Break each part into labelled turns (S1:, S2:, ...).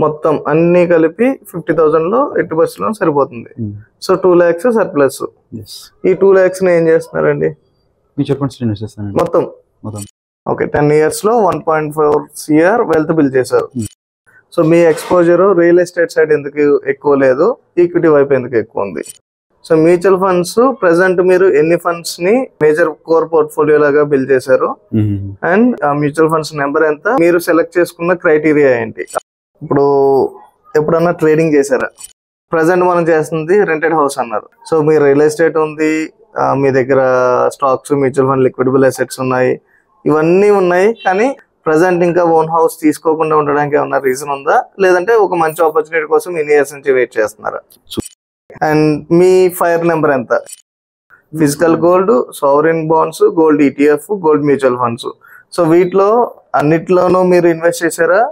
S1: మొత్తం అన్ని కలిపి 50,000 లో 80% లోన్ సరిపోతుంది. So 2 lakhs surplus. ఈ 2 lakhs ని ఏం చేస్తున్నారండి?
S2: మ్యూచువల్ ఫండ్స్ ఇన్వెస్ట్ చేస్తాను
S1: మొత్తం. ఓకే, 10 years లో 1.4 crore వెల్త్ బిల్డ్ చేశారు. సో మీ ఎక్స్పోజర్ రియల్ ఎస్టేట్ సైడ్ ఎందుకు ఎక్కువ లేదు, ఈక్విటీ వైపు ఎందుకు ఎక్కువ ఉంది? సో మ్యూచువల్ ఫండ్స్ ప్రెసెంట్ మీరు ఎన్ని ఫండ్స్ ని మేజర్ కోర్ పోర్ట్ఫోలియో లాగా బిల్డ్ చేశారు, అండ్ మ్యూచువల్ ఫండ్స్ నెంబర్ ఎంత, మీరు సెలెక్ట్ చేసుకున్న క్రైటీరియా ఏంటి? ఇప్పుడు ఎప్పుడన్నా ట్రేడింగ్ చేశారా? ప్రెసెంట్ మనం చేస్తుంది రెంటెడ్ హౌస్ అన్నారు. సో మీ రియల్ ఎస్టేట్ ఉంది, మీ దగ్గర స్టాక్స్, మ్యూచువల్ ఫండ్, లిక్విడబుల్ అసెట్స్ ఉన్నాయి, ఇవన్నీ ఉన్నాయి. కానీ ప్రెసెంట్ ఇంకా ఓన్ హౌస్ తీసుకోకుండా ఉండడానికి ఏమన్నా రీజన్ ఉందా, లేదంటే ఒక మంచి ఆపర్చునిటీ కోసం ఇన్ని ఇయర్స్ నుంచి వెయిట్ చేస్తున్నారా? అండ్ మీ ఫైర్ నెంబర్ ఎంత? Physical gold, sovereign bonds, gold ETF, gold mutual funds. So వీటిలో అన్నిట్లోనూ మీరు ఇన్వెస్ట్ చేశారా,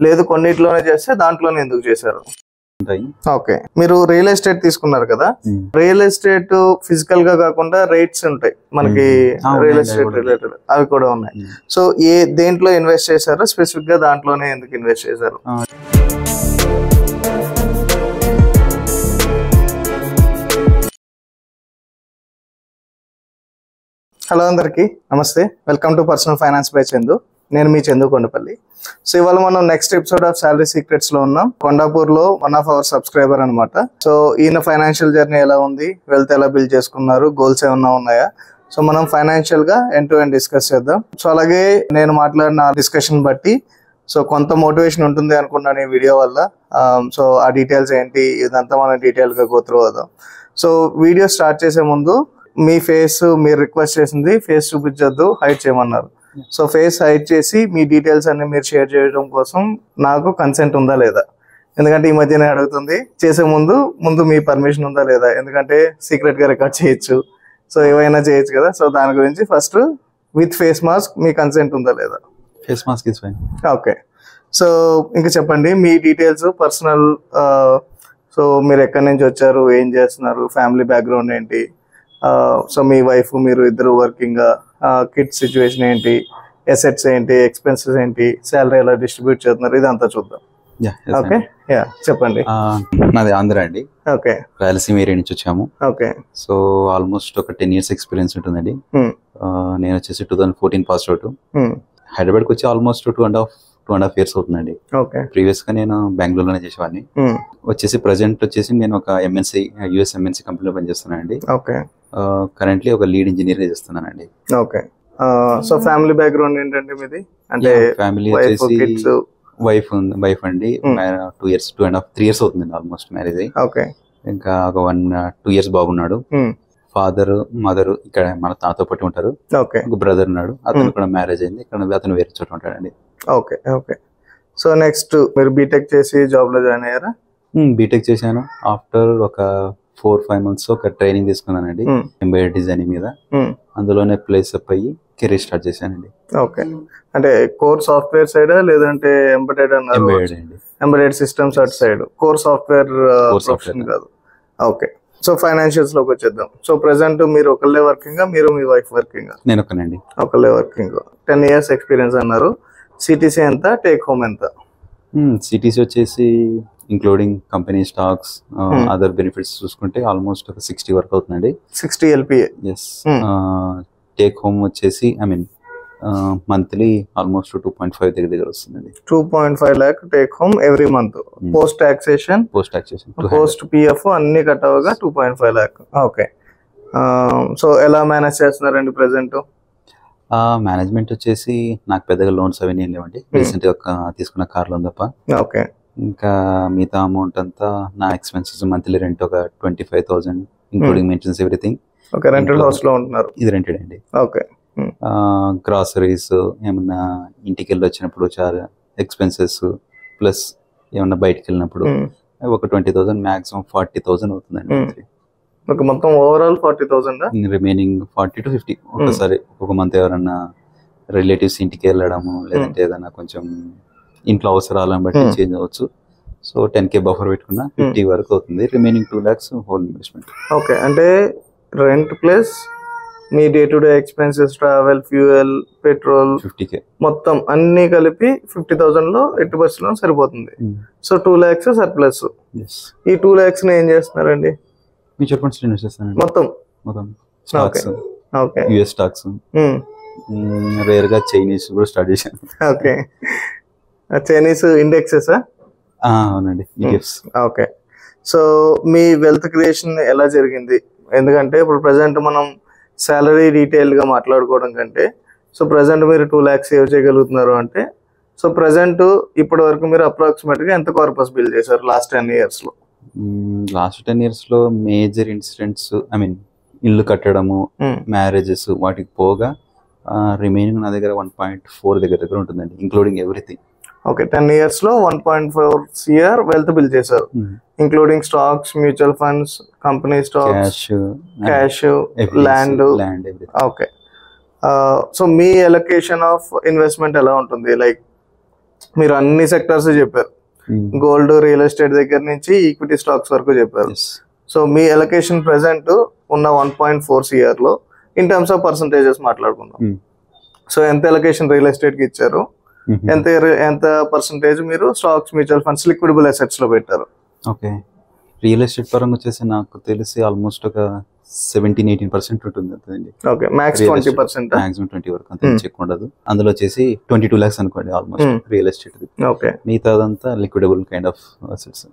S1: లేదు కొన్నిట్లోనే చేస్తే దాంట్లోనే ఎందుకు చేశారు? ఓకే, మీరు రియల్ ఎస్టేట్ తీసుకున్నారు కదా, రియల్ ఎస్టేట్ ఫిజికల్ గా కాకుండా రేట్స్ ఉంటాయి మనకి, రియల్ ఎస్టేట్ రిలేటెడ్ అవి కూడా ఉన్నాయి. సో దేంట్లో ఇన్వెస్ట్ చేశారు, స్పెసిఫిక్ గా దాంట్లోనే ఎందుకు ఇన్వెస్ట్ చేశారు? హలో అందరికి నమస్తే, welcome to personal finance by Chandu. నేను మీ చందు కొండపల్లి. సో ఇవాళ మనం next episode of salary secrets లో ఉన్నాం. కొండాపూర్ లో వన్ ఆఫ్ అవర్ సబ్స్క్రైబర్ అనమాట. సో ఈయన ఫైనాన్షియల్ జర్నీ ఎలా ఉంది, వెల్త్ ఎలా బిల్డ్ చేసుకున్నారు, గోల్స్ ఏమన్నా ఉన్నాయా, సో మనం ఫైనాన్షియల్ గా ఎండ్ టు ఎండ్ డిస్కస్ చేద్దాం. సో అలాగే నేను మాట్లాడిన డిస్కషన్ బట్టి సో కొంత మోటివేషన్ ఉంటుంది అనుకున్నాను ఈ వీడియో వల్ల. సో ఆ డీటెయిల్స్ ఏంటి ఇదంతా మనం డీటెయిల్ గా గో త్రూ అవుదాం. సో వీడియో స్టార్ట్ చేసే ముందు మీ ఫేస్, మీరు రిక్వెస్ట్ చేసింది ఫేస్ చూపించొద్దు, హైడ్ చేయమన్నారు. సో ఫేస్ హైడ్ చేసి మీ డీటెయిల్స్ అన్ని మీరు షేర్ చేయడం కోసం నాకు కన్సెంట్ ఉందా లేదా, ఎందుకంటే ఈ మధ్యనే అడుగుతుంది. చేసే ముందు మీ పర్మిషన్ ఉందా లేదా, ఎందుకంటే సీక్రెట్ గా రికార్డ్ చేయొచ్చు, సో ఏవైనా చేయొచ్చు కదా. సో దాని గురించి first with face mask me consent ఉందా లేదా?
S2: Face mask is fine.
S1: Okay, so ఇంకా చెప్పండి మీ డీటెయిల్స్, పర్సనల్. సో మీరు ఎక్కడి నుంచి వచ్చారు, ఏం చేస్తున్నారు, ఫ్యామిలీ బ్యాక్గ్రౌండ్ ఏంటి, సో మీ వైఫ్ మీరు ఇద్దరు వర్కింగ్, కిడ్స్ సిచ్యువేషన్ ఏంటి, అసెట్స్ ఏంటి, ఎక్స్పెన్సెస్ ఏంటి, శాలరీ ఎలా డిస్ట్రిబ్యూట్ చేస్తున్నారు, ఇదంతా చూద్దాం. ఓకే, యా చెప్పండి.
S2: నాది ఆంధ్ర అండి.
S1: ఓకే,
S2: రాయలసీమ ఏరియా నుంచి వచ్చాము.
S1: ఓకే,
S2: సో ఆల్మోస్ట్ ఒక 10 years ఎక్స్పీరియన్స్ ఉంటుందండి. నేను వచ్చేసి 2014 పాస్ అవుట్. హైదరాబాద్కి వచ్చి ఆల్మోస్ట్ 2.5 years అవుతుందండి. ప్రీవియస్ గా నేను బెంగళూరులోనే చేసేవాడిని. వచ్చేసి ప్రజెంట్ వచ్చేసి నేను ఒక ఎంఎన్సీ, యుఎస్ ఎంఎన్సీ కంపెనీలో పనిచేస్తున్నానండి. కరెంట్లీ ఒక లీడ్ ఇంజనీర్ గా చేస్తున్నానండి.
S1: ఓకే, సో ఫ్యామిలీ బ్యాక్గ్రౌండ్ ఏంటంటే మీది? అంటే
S2: ఫ్యామిలీ వచ్చేసి వైఫ్ అండి. 2.5-3 years అవుతుందండి ఆల్మోస్ట్ మ్యారేజ్ అయ్యి.
S1: ఓకే, ఇంకా
S2: ఒక 1-2 years బాగున్నాడు. ఫాదర్ మదర్ ఇక్కడ మన తాతో పట్టి ఉంటారు.
S1: ఓకే,
S2: ఒక బ్రదర్ ఉన్నాడు, అతను కూడా మ్యారేజ్ అయింది. ఇక్కడ అతను వేరే చోట ఉంటాడండి.
S1: Okay, okay. సో నెక్స్ట్ మీరు బీటెక్ చేసి జాబ్ లో జాయిన్ అయ్యారా?
S2: బీటెక్ చేశాను. ఆఫ్టర్ ఒక 4-5 months ఒక ట్రైనింగ్ తీసుకున్నానండి ఎంబెడెడ్ డిజైనింగ్ మీద. అందులోనే ప్లేస్ అప్ అయ్యి కెరీర్ స్టార్ట్ చేశానండి.
S1: ఓకే, అంటే కోర్ సాఫ్ట్వేర్ సైడ్ లేదంటే ఎంబెడెడ్ అన్నారు? ఎంబెడెడ్ సిస్టమ్స్ అటు సైడ్, కోర్ సాఫ్ట్వేర్ కాదు. ఓకే, సో ఫైనాన్షియల్స్ లోకి వచ్చేద్దాం. సో ప్రెసెంట్ మీరు ఒకళ్ళే వర్కింగ్, మీరు మీ వైఫ్ వర్కింగ్?
S2: నేను ఒకనండి.
S1: ఒకళ్ళే వర్కింగ్. 10 years ఎక్స్పీరియన్స్ అన్నారు. సిటీసీ ఎంత, టేక్ హోమ్ ఎంత?
S2: సిటీసీ వచ్చేసి including company stocks, other benefits చూసుకుంటే ఆల్మోస్ట్ ఒక 60 వరకు అవుతుందండి.
S1: 60 LPA.
S2: ఎస్. టేక్ హోమ్ వచ్చేసి మంత్లీ ఆల్మోస్ట్ 2.5 దగ్గర వస్తుందండి.
S1: 2.5 lakh take home every month. Post taxation, post PF అన్ని కట్ అవగా 2.5 lakh. ఓకే, సో ఎలా మేనేజ్ చేస్తున్నారండి ప్రెసెంట్?
S2: మేనేజ్మెంట్ వచ్చేసి నాకు పెద్దగా లోన్స్ అవన్నీ ఏం లేవండి. రీసెంట్ గా తీసుకున్న కార్ లోన్ తప్ప.
S1: ఓకే,
S2: ఇంకా మిగతా అమౌంట్ అంతా నా ఎక్స్పెన్సెస్ మంత్లీ రెంట్ ఒక 25,000 including maintenance everything.
S1: Okay, rented house లో ఉంటున్నారు?
S2: ఇది రెంటెడ్ అండి.
S1: ఓకే,
S2: గ్రాసరీస్ ఏమన్నా ఇంటికి వెళ్ళి వచ్చినప్పుడు చాలా ఎక్స్పెన్సెస్, ప్లస్ ఏమన్నా బయటకు వెళ్ళినప్పుడు ఒక 20,000, మాక్సిమం 40,000 అవుతుందండి.
S1: ఓకే, మొత్తం ఓవరాల్ 40,000.
S2: రిమైనింగ్ 40 to 50 ఒకసారి ఒక మంత్ ఎవరన్నా రిలేటివ్స్ ఇంటికి వెళ్ళడము, లేదంటే ఏదైనా కొంచెం ఇంట్లో అవసరాలను బట్టి చేంజ్ అవ్వచ్చు. సో 10K బఫర్ పెట్టుకున్న 50 వరకు అవుతుంది. Remaining 2 lakhs whole investment.
S1: Okay, అంటే రెంట్ ప్లస్ మీ day to day expenses, travel, fuel, petrol,
S2: 50K
S1: మొత్తం అన్ని కలిపి 50,000 లో 80% లోన్ సరిపోతుంది. So 2 lakhs surplus. ఈ 2 lakhs ని ఏం చేస్తున్నారండి?
S2: మ్యూచువల్ ఫండ్స్ ఇన్వెస్ట్ చేస్తాను.
S1: మొత్తం
S2: stocks,
S1: okay,
S2: US stocks, rare గా చైనీస్ కూడా స్టార్ట్ చేశాను.
S1: Okay, Chinese indexes.
S2: అవునండి, ETFs.
S1: ఓకే, సో మీ వెల్త్ క్రియేషన్ ఎలా జరిగింది? ఎందుకంటే ఇప్పుడు ప్రజెంట్ మనం సాలరీ డీటెయిల్ గా మాట్లాడుకోవడం కంటే, సో ప్రజెంట్ మీరు 2 lakhs సేవ్ చేయగలుగుతున్నారు అంటే, సో ప్రజెంట్ ఇప్పటి వరకు మీరు అప్రాక్సిమేట్ గా ఎంత కార్పస్ బిల్డ్ చేశారు లాస్ట్ 10 years లో?
S2: లాస్ట్ 10 years లో మేజర్ ఇన్సిడెంట్స్, ఐ మీన్ ఇల్లు కట్టడము, మ్యారేజెస్, వాటికి పోగా రిమైనింగ్ నా దగ్గర 1.4 దగ్గర ఉంటుందండి, ఇంక్లూడింగ్ ఎవ్రీథింగ్.
S1: ఓకే, 10 years లో 1.4 crore వెల్త్ బిల్డ్ చేశారు, including stocks, mutual funds, company stocks, cash, land. Okay, so me allocation of investment ఎలా ఉంటుంది? లైక్ మీరు అన్ని సెక్టర్స్ చెప్పారు, గోల్డ్, రియల్ ఎస్టేట్ దగ్గర నుంచి ఈక్విటీ స్టాక్స్ వరకు చెప్పారు. సో మీ ఎలొకేషన్ ప్రెసెంట్ ఉన్న 1.4 crore లో ఇన్ టర్మ్స్ ఆఫ్ పర్సంటేజెస్ మాట్లాడుకుందాం. సో ఎంత ఎలొకేషన్ రియల్ ఎస్టేట్ కి ఇచ్చారు, ఎంత పర్సంటేజ్ మీరు స్టాక్స్, మ్యూచువల్ ఫండ్స్, లిక్విడబుల్ అసెట్స్ లో పెట్టారు?
S2: ఓకే, రియల్ ఎస్టేట్ పరంగా వచ్చేసి నాకు తెలిసి ఆల్మోస్ట్ ఒక 17-18% ఉంటుంది.
S1: ఓకే, మ్యాక్స్ 20%,
S2: మాక్సిమం 20 వరకు, అంత ఎక్కువ ఉండదు. అందులో వచ్చేసి 22 lakhs అనుకోండి ఆల్మోస్ట్ రియల్ ఎస్టేట్.
S1: ఓకే,
S2: మిగతాదంతా liquidable kind of assets,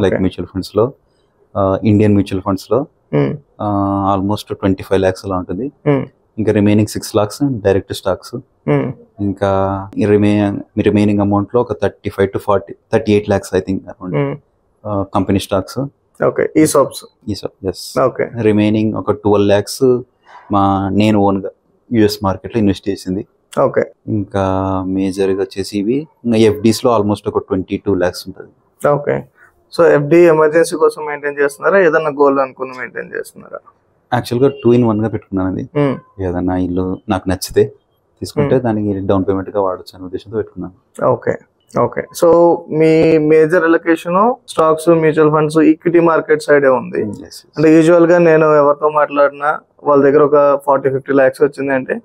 S2: like mutual funds లో, ఇండియన్ మ్యూచువల్ ఫండ్స్ లో ఆల్మోస్ట్ 25 lakhs అలా ఉంటుంది. ఇంకా రిమైనింగ్ 6 lakhs డైరెక్ట్ స్టాక్స్, ఇంకా రిమైనింగ్ అమౌంట్ లో ఒక 35 to 38 lakhs I think company stocks.
S1: Okay, ESOPs.
S2: Okay, remaining ఒక 12 lakhs నేను ఓన్ గా యుఎస్ మార్కెట్ లో ఇన్వెస్ట్ చేసింది.
S1: ఓకే,
S2: ఇంకా మేజర్ గా వచ్చేసి ఇవి ఇంకా FDs లో ఆల్మోస్ట్ ఒక 22 lakhs ఉంటుంది.
S1: ఓకే, సో FD ఎమర్జెన్సీ కోసం మెయింటైన్ చేస్తున్నారా, ఏదన్నా గోల్ అనుకుని మెయింటైన్ చేస్తున్నారా?
S2: యాక్చువల్ గా 2-in-1 గా పెట్టుకున్నాను. అది ఏదన్నా ఇల్లు నాకు నచ్చితే తీసుకుంటే దానికి డౌన్ పేమెంట్ గా వాడచ్చు అనే ఉద్దేశంతో పెట్టుకున్నాను.
S1: ఓకే, ఓకే, సో మీ major allocation stocks, mutual funds, equity market సైడే ఉంది. అంటే యూజువల్ గా నేను ఎవరితో మాట్లాడినా వాళ్ళ దగ్గర ఒక 40-50 lakhs వచ్చింది అంటే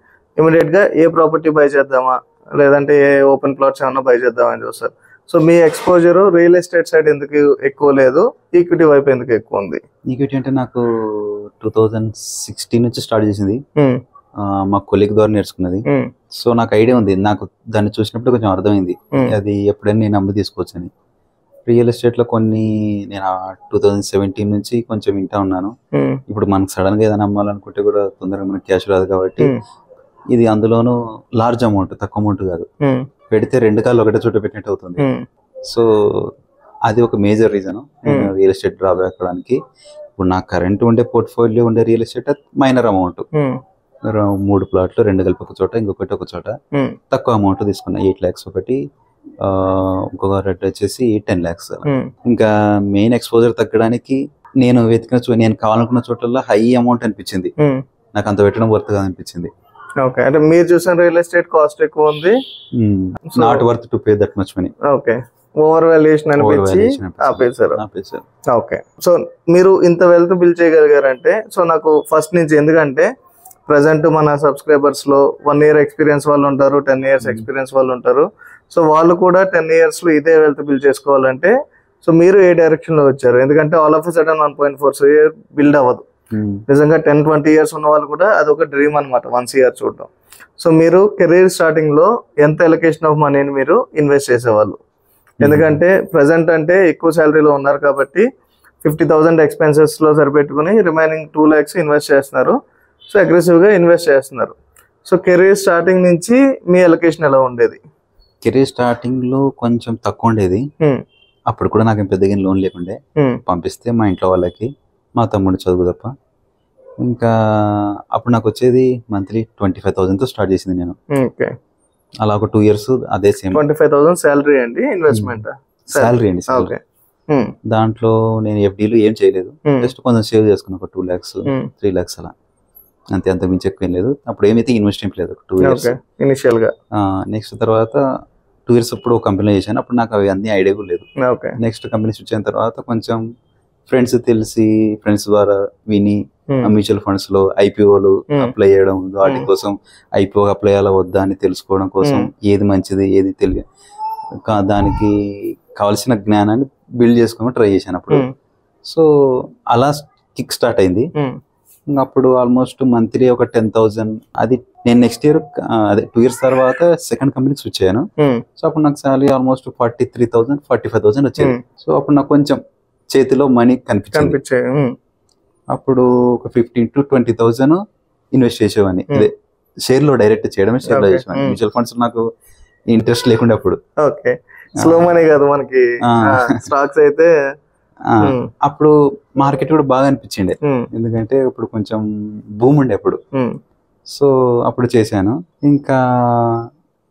S1: ఇమీడియట్ గా ఏ ప్రాపర్టీ బై చేద్దామా, లేదంటే ఏ ఓపెన్ ప్లాట్స్ ఏమన్నా బై చేద్దామా అని చూస్తారు. సో మీ ఎక్స్పోజర్ రియల్ ఎస్టేట్ సైడ్ ఎందుకు ఎక్కువ లేదు, ఈక్విటీ వైపు ఎందుకు ఎక్కువ ఉంది?
S2: ఈక్విటీ అంటే నాకు 2016 నుంచి స్టార్ట్ చేసింది, మా కొలీగ్ ద్వారా నేర్చుకున్నది. సో నాకు ఐడియా ఉంది, నాకు దాన్ని చూసినప్పుడు కొంచెం అర్థమైంది అది ఎప్పుడైనా నేను అమ్మి తీసుకోవచ్చు అని. రియల్ ఎస్టేట్ లో కొన్ని నేను 2017 నుంచి కొంచెం వింటా ఉన్నాను. ఇప్పుడు మనకు సడన్ గా ఏదైనా అమ్మాలనుకుంటే కూడా తొందరగా మనకి క్యాష్ రాదు కాబట్టి, ఇది అందులోనూ లార్జ్ అమౌంట్, తక్కువ అమౌంట్ కాదు, పెడితే 2 కాళ్ళు ఒకటే చోట పెట్టినట్టు అవుతుంది. సో అది ఒక major reason real estate drop అవ్వడానికి. ఇప్పుడు నాకు కరెంట్ ఉండే పోర్ట్ఫోలియో ఉండే రియల్ ఎస్టేట్ మైనర్ అమౌంట్, 3 ప్లాట్లు 2 కలిపి ఒక చోట, ఇంకొకటి ఒక చోట, తక్కువ అమౌంట్ తీసుకున్నా. 8 lakhs ఒకటి, ఇంకొక రేట్ వచ్చేసి 10 lakhs. ఇంకా మెయిన్ ఎక్స్పోజర్ తగ్గడానికి నేను నేను కావాలనుకున్న చోట్ల హై అమౌంట్ అనిపించింది, నాకు అంత పెట్టడం వర్త్ గా అనిపించింది.
S1: ఓకే, అంటే మీరు చూసిన రియల్ ఎస్టేట్ కాస్ట్ ఎక్కువ ఉంది,
S2: not worth to pay that much money.
S1: Okay, over valuation అనిపించి ఆపేశారు. ఓకే, సో మీరు ఇంత వెల్త్ బిల్డ్ చేయగలిగారంటే, సో నాకు ఫస్ట్ నుంచి, ఎందుకంటే ప్రజెంట్ మన సబ్స్క్రైబర్స్ లో 1 year ఎక్స్పీరియన్స్ వాళ్ళు ఉంటారు, 10 years ఎక్స్పీరియన్స్ వాళ్ళు ఉంటారు. సో వాళ్ళు కూడా 10 years లో ఇదే వెల్త్ బిల్డ్ చేసుకోవాలంటే, సో మీరు ఏ డైరెక్షన్ లో వచ్చారు? ఎందుకంటే all of a sudden 1.4 crore build అవ్వదు. నిజంగా 10-20 years ఉన్న వాళ్ళు కూడా అదొక డ్రీమ్ అనమాట, 1 crore చూడడం. సో మీరు కెరీర్ స్టార్టింగ్ లో ఎంత ఎలొకేషన్ ఆఫ్ మనీని మీరు ఇన్వెస్ట్ చేసేవాళ్ళు? ఎందుకంటే ప్రజెంట్ అంటే ఎక్కువ శాలరీలో ఉన్నారు కాబట్టి 50,000 ఎక్స్పెన్సెస్ లో సరిపెట్టుకుని రిమైనింగ్ 2 lakhs ఇన్వెస్ట్ చేస్తున్నారు. సో అగ్రెసివ్ గా ఇన్వెస్ట్ చేస్తున్నారు. సో కెరీర్ స్టార్టింగ్ నుంచి మీ ఎలొకేషన్ ఎలా ఉండేది?
S2: కెరీర్ స్టార్టింగ్ లో కొంచెం తక్కువ ఉండేది. అప్పుడు కూడా నాకు పెద్దగా లోన్ లేకుండే, పంపిస్తే మా ఇంట్లో వాళ్ళకి, మా తమ్ముడు చదువు తప్ప. ఇంకా అప్పుడు నాకు వచ్చేది మంత్లీ 25,000 తో స్టార్ట్ చేసింది నేను. అలా ఒక 2 years అదే సేమ్.
S1: 25,000 శాలరీ అండి, ఇన్వెస్ట్మెంట్
S2: శాలరీ అండి. దాంట్లో నేను FDలు ఏం చేయలేదు, జస్ట్ కొంచెం సేవ్ చేసుకున్నా, ఒక 2 lakhs 3 lakhs అలా, అంతే, అంత మించి ఎక్కువ ఏం లేదు. అప్పుడు ఏమైతే ఇన్వెస్ట్మెంట్ లేదు, 2 years
S1: ఇనిషియల్ గా.
S2: నెక్స్ట్ తర్వాత 2 years అప్పుడు ఒక కంపెనీలో చేశాను, అప్పుడు నాకు అవి అన్ని ఐడియా కూడా లేదు. నెక్స్ట్ కంపెనీ స్విచ్ అయిన తర్వాత కొంచెం ఫ్రెండ్స్ తెలిసి ఫ్రెండ్స్ ద్వారా విని మ్యూచువల్ ఫండ్స్ లో ఐపీఓలు అప్లై చేయడం, వాటి కోసం ఐపీఓ అప్లై అయ్యాలా వద్దా అని తెలుసుకోవడం కోసం ఏది మంచిది ఏది దానికి కావాల్సిన జ్ఞానాన్ని బిల్డ్ చేసుకోవడం ట్రై చేశాను అప్పుడు. సో అలా కిక్ స్టార్ట్ అయింది. అప్పుడు ఆల్మోస్ట్ మంత్లీ ఒక 10,000. అది నేను నెక్స్ట్ ఇయర్ అదే 2 years తర్వాత సెకండ్ కంపెనీకి స్విచ్ అయ్యాను. సో అప్పుడు నాకు సాలరీ ఆల్మోస్ట్ 43,000 45,000 వచ్చేది. సో అప్పుడు నాకు కొంచెం చేతిలో మనీ కనిపించింది. అప్పుడు ఒక 15,000 to 20,000 ఇన్వెస్ట్ చేసేవాడిని. అదే షేర్ లో డైరెక్ట్ చేయడమే షేర్ లో చేసేవాడిని. మ్యూచువల్ ఫండ్స్ నాకు ఇంట్రెస్ట్ లేకుండా అప్పుడు.
S1: స్లో మనీ కాదు మనకి స్టాక్స్ అయితే.
S2: అప్పుడు మార్కెట్ కూడా బాగా అనిపించిండే, ఎందుకంటే ఇప్పుడు కొంచెం బూమ్ ఉండే అప్పుడు. సో అప్పుడు చేశాను. ఇంకా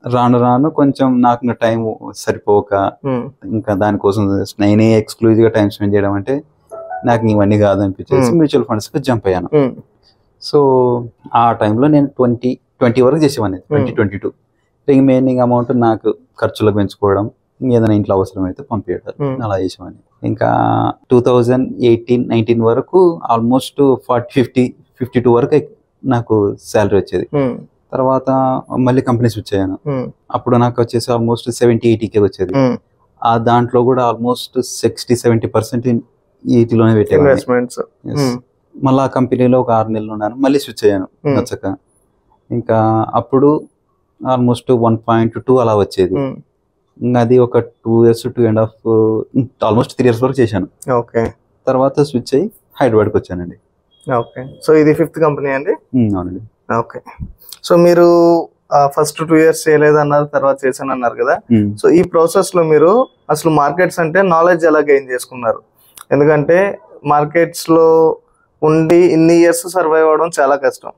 S2: రాను రాను కొంచెం నాకు టైం సరిపోక ఇంకా దానికోసం నేనే ఎక్స్క్లూజివ్ గా టైం స్పెండ్ చేయడం అంటే నాకు ఇవన్నీ కాదు అనిపించేసి మ్యూచువల్ ఫండ్స్ కి జంప్ అయ్యాను. సో ఆ టైంలో నేను 20 వరకు చేసేవాడిని. 2022 రిమైనింగ్ అమౌంట్ నాకు ఖర్చులకు పెంచుకోవడం, ఏదైనా ఇంట్లో అవసరం అయితే పంపించడం, అలా చేసేవాడిని. ఇంకా 2018-19 వరకు ఆల్మోస్ట్ 40-50-52 వరకు నాకు శాలరీ వచ్చేది. తర్వాత మళ్ళీ కంపెనీ స్విచ్ అయ్యాను. అప్పుడు నాకు వచ్చేసి ఆల్మోస్ట్ 70-80K వచ్చేది. ఆ దాంట్లో కూడా ఆల్మోస్ట్ 60-70% వీటిలోనే పెట్టాను. మళ్ళీ ఆ కంపెనీలో ఒక 6 నెలలు ఉన్నాను. మళ్ళీ స్విచ్ అయ్యాను నచ్చక. ఇంకా అప్పుడు ఆల్మోస్ట్ 1.2 అలా వచ్చేది. అది ఒక 2 years 2.5 ఆల్మోస్ట్ 3 years వరకు చేశాను. తర్వాత స్విచ్ అయ్యి హైదరాబాద్కి వచ్చానండి.
S1: సో ఇది 5th కంపెనీ అండి?
S2: అవునండి.
S1: సో మీరు ఫస్ట్ 2 years చేయలేదు అన్నారు, తర్వాత చేశాను అన్నారు కదా. సో ఈ ప్రాసెస్ లో మీరు అసలు మార్కెట్స్ అంటే నాలెడ్జ్ ఎలా గెయిన్ చేసుకున్నారు? ఎందుకంటే మార్కెట్స్ లో ఉండి ఇన్ని ఇయర్స్ సర్వైవ్ అవ్వడం చాలా కష్టం.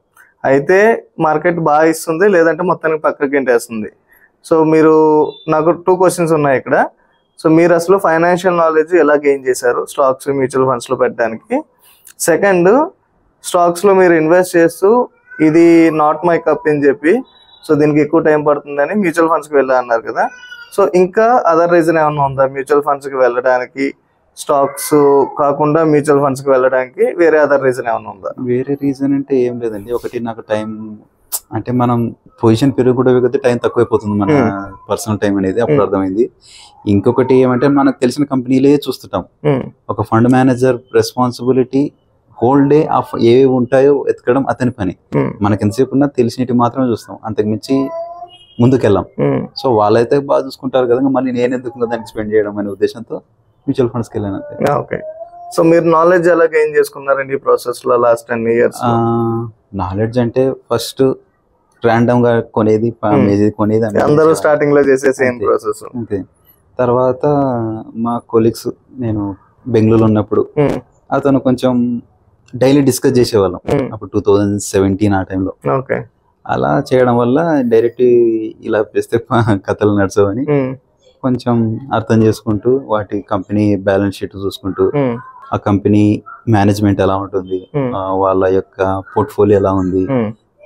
S1: అయితే మార్కెట్ బాగా ఇస్తుంది, లేదంటే మొత్తానికి పక్కకి గెంటేస్తుంది. సో మీరు, నాకు 2 questions ఉన్నాయి ఇక్కడ. సో మీరు అసలు ఫైనాన్షియల్ నాలెడ్జ్ ఎలా గెయిన్ చేశారు స్టాక్స్ మ్యూచువల్ ఫండ్స్ లో పెట్టడానికి? సెకండ్, స్టాక్స్ లో మీరు ఇన్వెస్ట్ చేస్తూ ఇది నాట్ మై కప్ అని చెప్పి, సో దీనికి ఎక్కువ టైం పడుతుందని మ్యూచువల్ ఫండ్స్ కి వెళ్ళా అన్నారు కదా. సో ఇంకా అదర్ రీజన్ ఏమన్నా ఉందా మ్యూచువల్ ఫండ్స్ కి వెళ్ళడానికి? స్టాక్స్ కాకుండా మ్యూచువల్ ఫండ్స్ కి వెళ్ళడానికి వేరే అదర్ రీజన్ ఏమన్నా ఉందా?
S2: వేరే రీజన్ అంటే ఏం లేదండి. ఒకటి, నాకు టైం అంటే మనం పొజిషన్ పెరుగుకుంటే టైం తక్కువైపోతుంది, మన పర్సనల్ టైం అనేది అప్పుడు అర్థమైంది. ఇంకొకటి ఏమంటే మనకు తెలిసిన కంపెనీలే చూస్తుంటాం. ఒక fund manager responsibility whole day of ఏవి ఉంటాయో ఎతకడం అతని పని. మనకి ఎంతసేపు ఉన్నా తెలిసినవి మాత్రమే చూస్తాం, అంతకుమించి ముందుకెళ్ళాం. సో వాళ్ళైతే బాగా చూసుకుంటారు కదా, మళ్ళీ నేను ఎందుకు దానికి స్పెండ్ చేయడం అనే ఉద్దేశంతో మ్యూచువల్ ఫండ్స్కి వెళ్ళాను.
S1: సో మీరు నాలెడ్జ్ ఎలా గెయిన్ చేసుకున్నారండి ఈ ప్రాసెస్ లో లాస్ట్ 10 years?
S2: నాలెడ్జ్ అంటే ఫస్ట్ ర్యాండమ్ గా కొనేది కొనేది
S1: అందరూ స్టార్టింగ్ లో చేసే సేమ్ ప్రాసెస్.
S2: అంతే. తర్వాత మా కొలీగ్స్, నేను బెంగళూరు ఉన్నప్పుడు అతను కొంచెం డైలీ డిస్కస్ చేసేవాళ్ళం అప్పుడు 2017 ఆ టైంలో. అలా చేయడం వల్ల డైరెక్ట్ ఇలా పెస్తే కథలు నడచవని కొంచెం అర్థం చేసుకుంటూ, వాటి కంపెనీ బ్యాలెన్స్ షీట్ చూసుకుంటూ, ఆ కంపెనీ మేనేజ్మెంట్ ఎలా ఉంటుంది, వాళ్ళ యొక్క పోర్ట్ఫోలియో ఎలా ఉంది,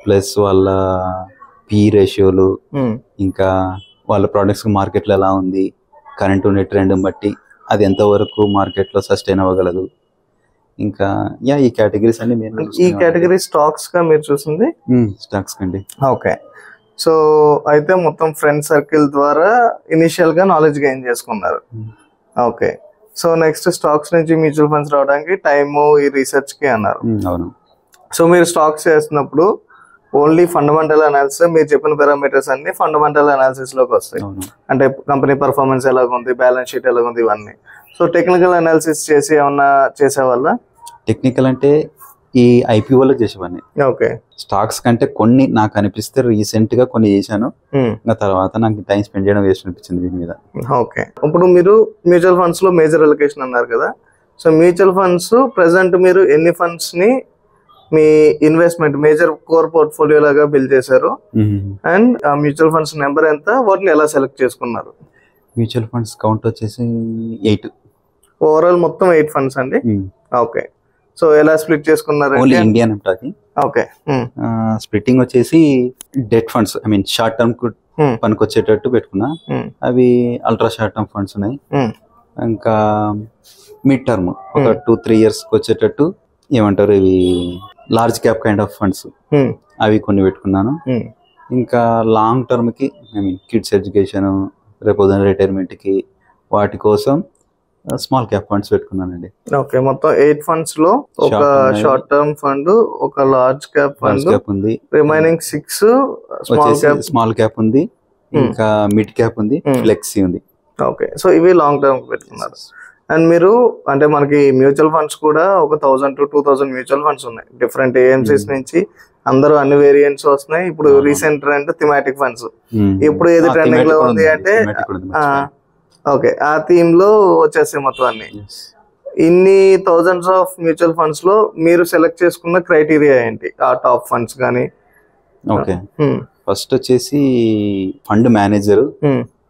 S2: ప్లస్ వాళ్ళ పి రేషియోలు, ఇంకా వాళ్ళ ప్రొడక్ట్స్ మార్కెట్లో ఎలా ఉంది, కరెంట్ ఉండే ట్రెండ్ బట్టి అది ఎంతవరకు మార్కెట్లో సస్టైన్ అవ్వగలదు. ఇంకా ఈ కేటగిరీస్ అన్ని
S1: ఈ కేటగిరీ స్టాక్స్ గా మీరు చూసింది?
S2: స్టాక్స్ కండి.
S1: సో అయితే మొత్తం ఫ్రెండ్ సర్కిల్ ద్వారా ఇనిషియల్ గా నాలెడ్జ్ గెయిన్ చేసుకున్నారు. సో నెక్స్ట్ స్టాక్స్ నుంచి మ్యూచువల్ ఫండ్స్ రావడానికి టైము, ఈ రీసెర్చ్ కి అన్నారు.
S2: అవును.
S1: సో మీరు స్టాక్స్ చేస్తున్నప్పుడు ఓన్లీ ఫండమెంటల్ అనాలిసిస్, మీరు చెప్పిన పారామీటర్స్ అన్ని ఫండమెంటల్ అనాలిసిస్ లోకి వస్తాయి. అంటే కంపెనీ పర్ఫార్మెన్స్ ఎలాగుంది, బ్యాలెన్స్ షీట్ ఎలాగుంది, ఇవన్నీ. సో టెక్నికల్ అనాలిసిస్ చేసి ఏమన్నా చేసేవాళ్ళ?
S2: టెక్నికల్ అంటే ఈ ఐపీఓలో చేసేవాడిని. స్టాక్స్ కంటే కొన్ని నాకు అనిపిస్తే రీసెంట్ గా కొన్ని చేశాను. తర్వాత నాకు టైం స్పెండ్ చేయడం వేస్ట్ అనిపించింది వీటి మీద.
S1: ఇప్పుడు మీరు మ్యూచువల్ ఫండ్స్ లో మేజర్ అలొకేషన్ అన్నారు కదా. సో మ్యూచువల్ ఫండ్స్ ప్రెసెంట్ మీరు ఎన్ని ఫండ్స్ ని మీ ఇన్వెస్ట్మెంట్ మేజర్ కోర్ పోర్ట్ఫోలియో లాగా బిల్డ్ చేశారు? అండ్ మ్యూచువల్ ఫండ్స్ నెంబర్ ఎంత, వాటిని ఎలా సెలెక్ట్ చేసుకున్నారు?
S2: మ్యూచువల్ ఫండ్స్ కౌంట్ వచ్చేసి 8.
S1: ఓవరాల్ మొత్తం 8 ఫండ్స్ అండి. సో ఎలా స్ప్లిట్ చేసుకున్నారు?
S2: ఇండియన్ స్ప్లిట్టింగ్ వచ్చేసి debt funds, I mean short term పనికొచ్చేటట్టు పెట్టుకున్నా. అవి అల్ట్రా షార్ట్ టర్మ్ ఫండ్స్ ఉన్నాయి. ఇంకా మిడ్ టర్మ్ ఒక 2-3 years వచ్చేటట్టు ఏమంటారు ఇవి large cap kind of funds అవి కొన్ని పెట్టుకున్నాను. ఇంకా లాంగ్ టర్మ్ కి ఐ మీన్ కిడ్స్ ఎడ్యుకేషన్, రేపు రిటైర్మెంట్ కి వాటి కోసం స్మాల్ క్యాప్ ఫండ్స్ పెట్టుకున్నానండి.
S1: ఓకే, మొత్తం 8 funds లో ఒక షార్ట్ టర్మ్ ఫండ్, ఒక లార్జ్ క్యాప్ ఫండ్ ఉంది, రిమైనింగ్ 6
S2: స్మాల్ క్యాప్ ఉంది, ఇంకా మిడ్ క్యాప్ ఉంది, ఫ్లెక్సీ ఉంది.
S1: ఓకే, సో ఇవి లాంగ్ టర్మ్ పెట్టుకున్నారు. అండ్ మీరు అంటే మనకి మ్యూచువల్ ఫండ్స్ కూడా ఒక 1000 to 2000 మ్యూచువల్ ఫండ్స్ ఉన్నాయి డిఫరెంట్ ఏఎంసీస్ నుంచి. అందరూ అన్ని వేరియంట్స్ వస్తున్నాయి. ఇప్పుడు రీసెంట్ ట్రెండ్ థిమాటిక్ ఫండ్స్. ఇప్పుడు ఏది ట్రెండింగ్ లో ఉంది అంటే ఓకే, ఆ థీమ్ లో వచ్చేస్తాయి మొత్తం అన్ని. ఇన్ని థౌజండ్స్ ఆఫ్ మ్యూచువల్ ఫండ్స్ లో మీరు సెలెక్ట్ చేసుకున్న క్రైటీరియా ఏంటి? ఆ టాప్ ఫండ్స్ కానీ.
S2: ఓకే, ఫస్ట్ వచ్చేసి ఫండ్ మేనేజర్,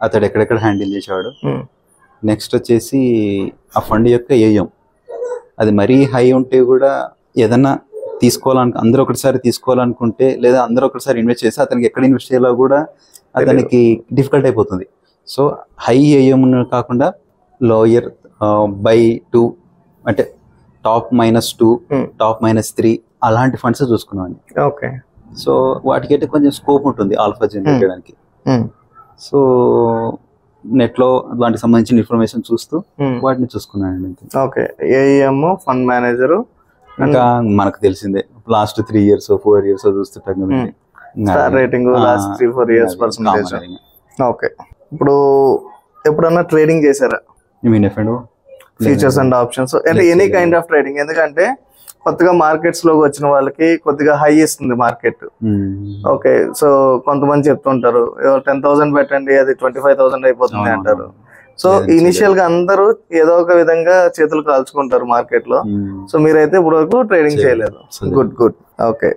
S2: అతడు ఎక్కడెక్కడ హ్యాండిల్ చేసేవాడు. నెక్స్ట్ వచ్చేసి ఆ ఫండ్ యొక్క ఏఎం, అది మరీ హై ఉంటే కూడా ఏదన్నా అందరూ ఒకటిసారి తీసుకోవాలనుకుంటే లేదా అందరూ ఒకటిసారి ఇన్వెస్ట్ చేసి అతనికి ఎక్కడ ఇన్వెస్ట్ చేయాలో కూడా అతనికి డిఫికల్ట్ అయిపోతుంది. సో హై ఏఎం కాకుండా లోయర్ బై 2 అంటే టాప్ -2, టాప్ -3 అలాంటి ఫండ్స్ చూసుకున్నాను.
S1: ఓకే,
S2: సో వాటికైతే కొంచెం స్కోప్ ఉంటుంది ఆల్ఫా జనరేట్ చేయడానికి. సో నెట్ లో వాటికి సంబంధించిన ఇన్ఫర్మేషన్ చూస్తూ వాటిని చూసుకున్నాను.
S1: ఓకే, ఏఎం, ఫండ్ మేనేజర్,
S2: ఇంకా మనకు తెలిసిందే లాస్ట్ 3 years 4 years చూస్తుంటాం కదా,
S1: star rating last 3-4 years percentage. Okay, ఇప్పుడు ఎప్పుడన్నా ట్రేడింగ్ చేశారా? ఫ్యూచర్స్ అండ్ ఆప్షన్స్ అంటే ఎనీ కైండ్ ఆఫ్ ట్రేడింగ్? ఎందుకంటే కొత్తగా మార్కెట్స్ లోకి వచ్చిన వాళ్ళకి కొద్దిగా హై ఇస్తుంది మార్కెట్. ఓకే, సో కొంతమంది చెప్తుంటారు 10,000 పెట్టండి అది 25,000 అయిపోతుంది అంటారు. సో ఇనిషియల్ గా అందరూ ఏదో ఒక విధంగా చేతులు కాల్చుకుంటారు మార్కెట్ లో. సో మీరైతే ఇప్పుడు వరకు ట్రేడింగ్ చేయలేదు. గుడ్. ఓకే,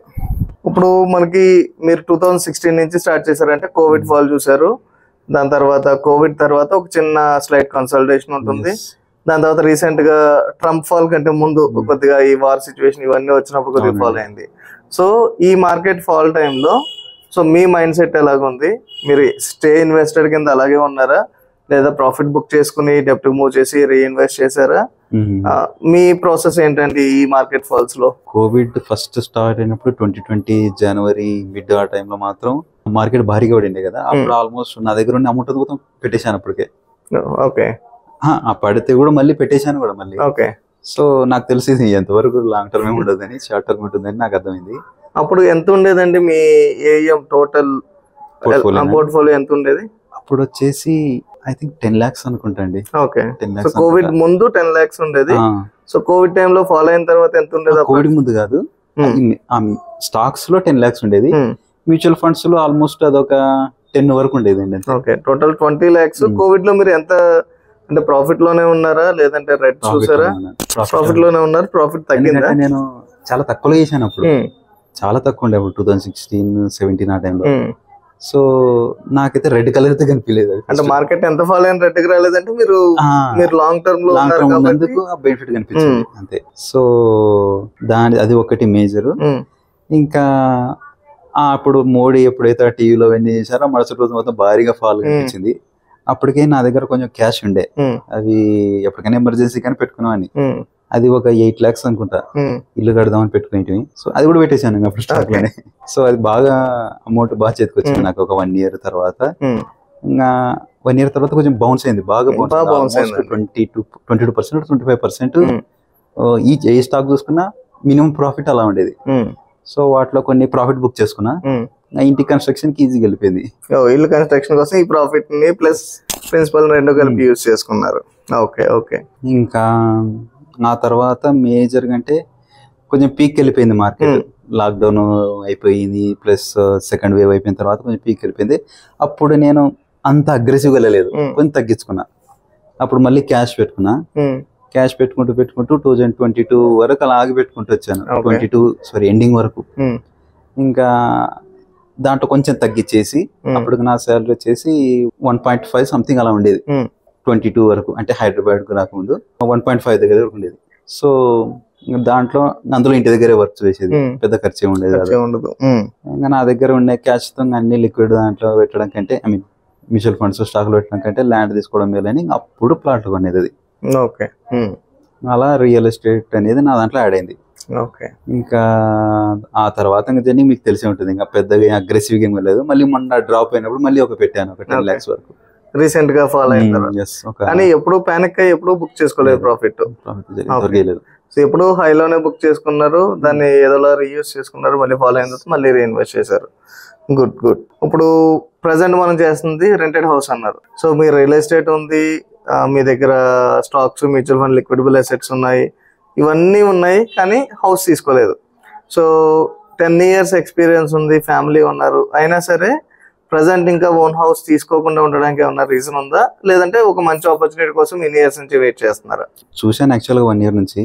S1: ఇప్పుడు మనకి మీరు 2016 నుంచి స్టార్ట్ చేశారంటే కోవిడ్ ఫాల్ చూసారు. దాని తర్వాత కోవిడ్ తర్వాత ఒక చిన్న స్లైట్ కన్సల్టేషన్ ఉంటుంది. దాని తర్వాత రీసెంట్ గా ట్రంప్ ఫాల్ కంటే ముందు కొద్దిగా ఈ వార్ సిచ్యువేషన్ ఇవన్నీ వచ్చినప్పుడు కొద్దిగా ఫాల్ అయింది. సో ఈ మార్కెట్ ఫాల్ టైంలో సో మీ మైండ్ సెట్ ఎలాగుంది? మీరు స్టే ఇన్వెస్టర్ కింద అలాగే ఉన్నారా, లేదా ప్రాఫిట్ బుక్ చేసుకుని డెప్ట్ మూవ్ చేసి రీఇన్వెస్ట్ చేశారా? మీ ప్రాసెస్ ఏంటంటే ఈ మార్కెట్ ఫాల్స్ లో?
S2: కోవిడ్ ఫస్ట్ స్టార్ట్ అయినప్పుడు 2020 జనవరి మిడ్ ఆ టైంలో మాత్రం మార్కెట్ భారీగా పడింది కదా. అప్పుడు ఆల్మోస్ట్ నా దగ్గర ఉన్న అమౌంట్ మొత్తం పెట్టేశాను అప్పటికే.
S1: ఓకే,
S2: పడితే కూడా మళ్ళీ పెట్టేశాను కూడా మళ్ళీ.
S1: ఓకే,
S2: సో నాకు తెలిసింది ఎంతవరకు లాంగ్ టర్మ్ ఉండదని షార్ట్ టర్మ్ ఉంటుందని నాకు అర్థమైంది.
S1: అప్పుడు ఎంత ఉండేదండి మీ ఏఎం టోటల్ పోర్ట్ఫోలియో ఎంత ఉండేది?
S2: అప్పుడు వచ్చేసి ఐ థింక్ 10 lakhs అనుకుంటా అండి.
S1: ఓకే, కోవిడ్ ముందు 10 lakhs ఉండేది. సో కోవిడ్ టైమ్ లో ఫాలో అయిన తర్వాత ఎంత ఉండేది?
S2: కోవిడ్ ముందు కాదు, స్టాక్స్ లో 10 lakhs ఉండేది. మ్యూచువల్ ఫండ్స్ లో ఆల్మోస్ట్ అదొక 10 వరకు ఉండేది అండి.
S1: Okay, total 20 lakhs. కోవిడ్ లో మీరు ఎంత అంటే ప్రాఫిట్ లోనే ఉన్నారా లేదంటే రెడ్ చూసారా? ప్రాఫిట్ లోనే ఉన్నారు. ప్రాఫిట్ తగ్గిందా?
S2: నేను చాలా తక్కువలో చేశాను అప్పుడు, చాలా తక్కువ ఉండే అప్పుడు 2016-17 ఆ టైంలో. సో నాకైతే రెడ్ కలర్ అయితే కనిపించలేదు.
S1: అంటే మార్కెట్ ఎంత ఫాల్ అయిన రెడ్ కి రాలేదంటే మీరు లాంగ్ టర్మ్ లో
S2: బెనిఫిట్ కనిపించింది అంతే. సో అది ఒకటి మేజర్. ఇంకా అప్పుడు మోడీ ఎప్పుడైతే టీవీలో అవన్నీ చేశారో మరుసటి రోజు మొత్తం భారీగా ఫాల్ కనిపించింది. అప్పటికే నా దగ్గర కొంచెం క్యాష్ ఉండే, అవి ఎప్పటికైనా ఎమర్జెన్సీ కానీ పెట్టుకున్నామని. అది ఒక 8 lakhs అనుకుంటా, ఇల్లు కడదామని పెట్టుకునేటివి. సో అది కూడా పెట్టేశాను అప్పుడు స్టాక్ లోనే. సో అది బాగా అమౌంట్ బాగా చేతికి వచ్చింది నాకు ఒక 1 year తర్వాత. ఇంకా 1 year తర్వాత కొంచెం బౌన్స్ అయింది, బాగా బౌన్స్ అయింది. 22% 25% ఏ స్టాక్ చూసుకున్నా మినిమం ప్రాఫిట్ అలా ఉండేది. సో వాటిలో కొన్ని ప్రాఫిట్ బుక్ చేసుకున్నా. ఇంటి కన్స్ట్రక్షన్ కి ఈజీగా వెళ్ళిపోయింది.
S1: ఇల్లు కన్స్ట్రక్షన్ కోసం ఈ ప్రాఫిట్ ని ప్లస్ ప్రిన్సిపల్ రెండు కలిపి యూజ్ చేసుకున్నారు. Okay, okay.
S2: ఇంకా ఆ తర్వాత మేజర్ అంటే కొంచెం పీక్ వెళ్ళిపోయింది మార్కెట్. లాక్డౌన్ అయిపోయింది ప్లస్ సెకండ్ వేవ్ అయిపోయిన తర్వాత కొంచెం పీక్ వెళ్ళిపోయింది. అప్పుడు నేను అంత అగ్రెసివ్ వెళ్ళలేదు, కొంచెం తగ్గించుకున్నా. అప్పుడు మళ్ళీ క్యాష్ పెట్టుకున్నా. క్యాష్ పెట్టుకుంటూ 2022 వరకు అలా ఆగి పెట్టుకుంటూ వచ్చాను. 22 ఎండింగ్ వరకు. ఇంకా దాంట్లో కొంచెం తగ్గించేసి అప్పుడు నా శాలరీ వచ్చేసి 1.5 సంథింగ్ అలా ఉండేది 22 వరకు. అంటే హైదరాబాద్ కు రాకముందు 1.5 దగ్గర వరకు ఉండేది. సో దాంట్లో అందులో ఇంటి దగ్గరే వర్క్ చేసేది, పెద్ద ఖర్చు ఉండదు. ఇంకా నా దగ్గర ఉండే క్యాష్ తో అన్ని లిక్విడ్ దాంట్లో పెట్టడం కంటే, I mean mutual funds stock లో పెట్టడం కంటే ల్యాండ్ తీసుకోవడం మేలని అప్పుడు ప్లాట్లు కొనేది.
S1: ఓకే.
S2: అలా రియల్ ఎస్టేట్ అనేది నా దాంట్లో యాడ్ అయింది.
S1: ఓకే.
S2: ఇంకా ఆ తర్వాత ఇంకా జర్నీ మీకు తెలిసి ఉంటుంది, ఇంకా పెద్దగా అగ్రెసివ్గా ఏం వెళ్ళలేదు. మళ్ళీ మొన్న డ్రాప్ అయినప్పుడు మళ్ళీ పెట్టాను ఒక 10 lakhs వరకు
S1: రీసెంట్ గా ఫాలో అయిన తర్వాత. కానీ ఎప్పుడు పానిక్ అయ్యి ఎప్పుడు బుక్ చేసుకోలేదు ప్రాఫిట్.
S2: దొరికేలేదు.
S1: సో ఎప్పుడు హైలోనే బుక్ చేసుకున్నారు, దాన్ని ఏదోలా రీయూజ్ చేసుకున్నారు, మళ్ళీ ఫాలో అయిన తర్వాత మళ్ళీ రీఇన్వెస్ట్ చేశారు. Good good. ఇప్పుడు ప్రజెంట్ మనం చేస్తుంది రెంటెడ్ హౌస్ అన్నారు. సో మీ రియల్ ఎస్టేట్ ఉంది, మీ దగ్గర స్టాక్స్, మ్యూచువల్ ఫండ్, లిక్విడబుల్ అసెట్స్ ఉన్నాయి, ఇవన్నీ ఉన్నాయి, కానీ హౌస్ తీసుకోలేదు. సో 10 years ఎక్స్పీరియన్స్ ఉంది, ఫ్యామిలీ ఉన్నారు, అయినా సరే ప్రజెంట్ ఇంకా ఓన్ హౌస్ తీసుకోకుండా ఉండడానికి ఏమన్నా రీజన్ ఉందా, లేదంటే ఒక మంచి ఆపర్చునిటీ కోసం ఇన్ని ఇయర్స్ నుంచి వెయిట్ చేస్తున్నారా?
S2: చూశాను యాక్చువల్గా 1 year నుంచి,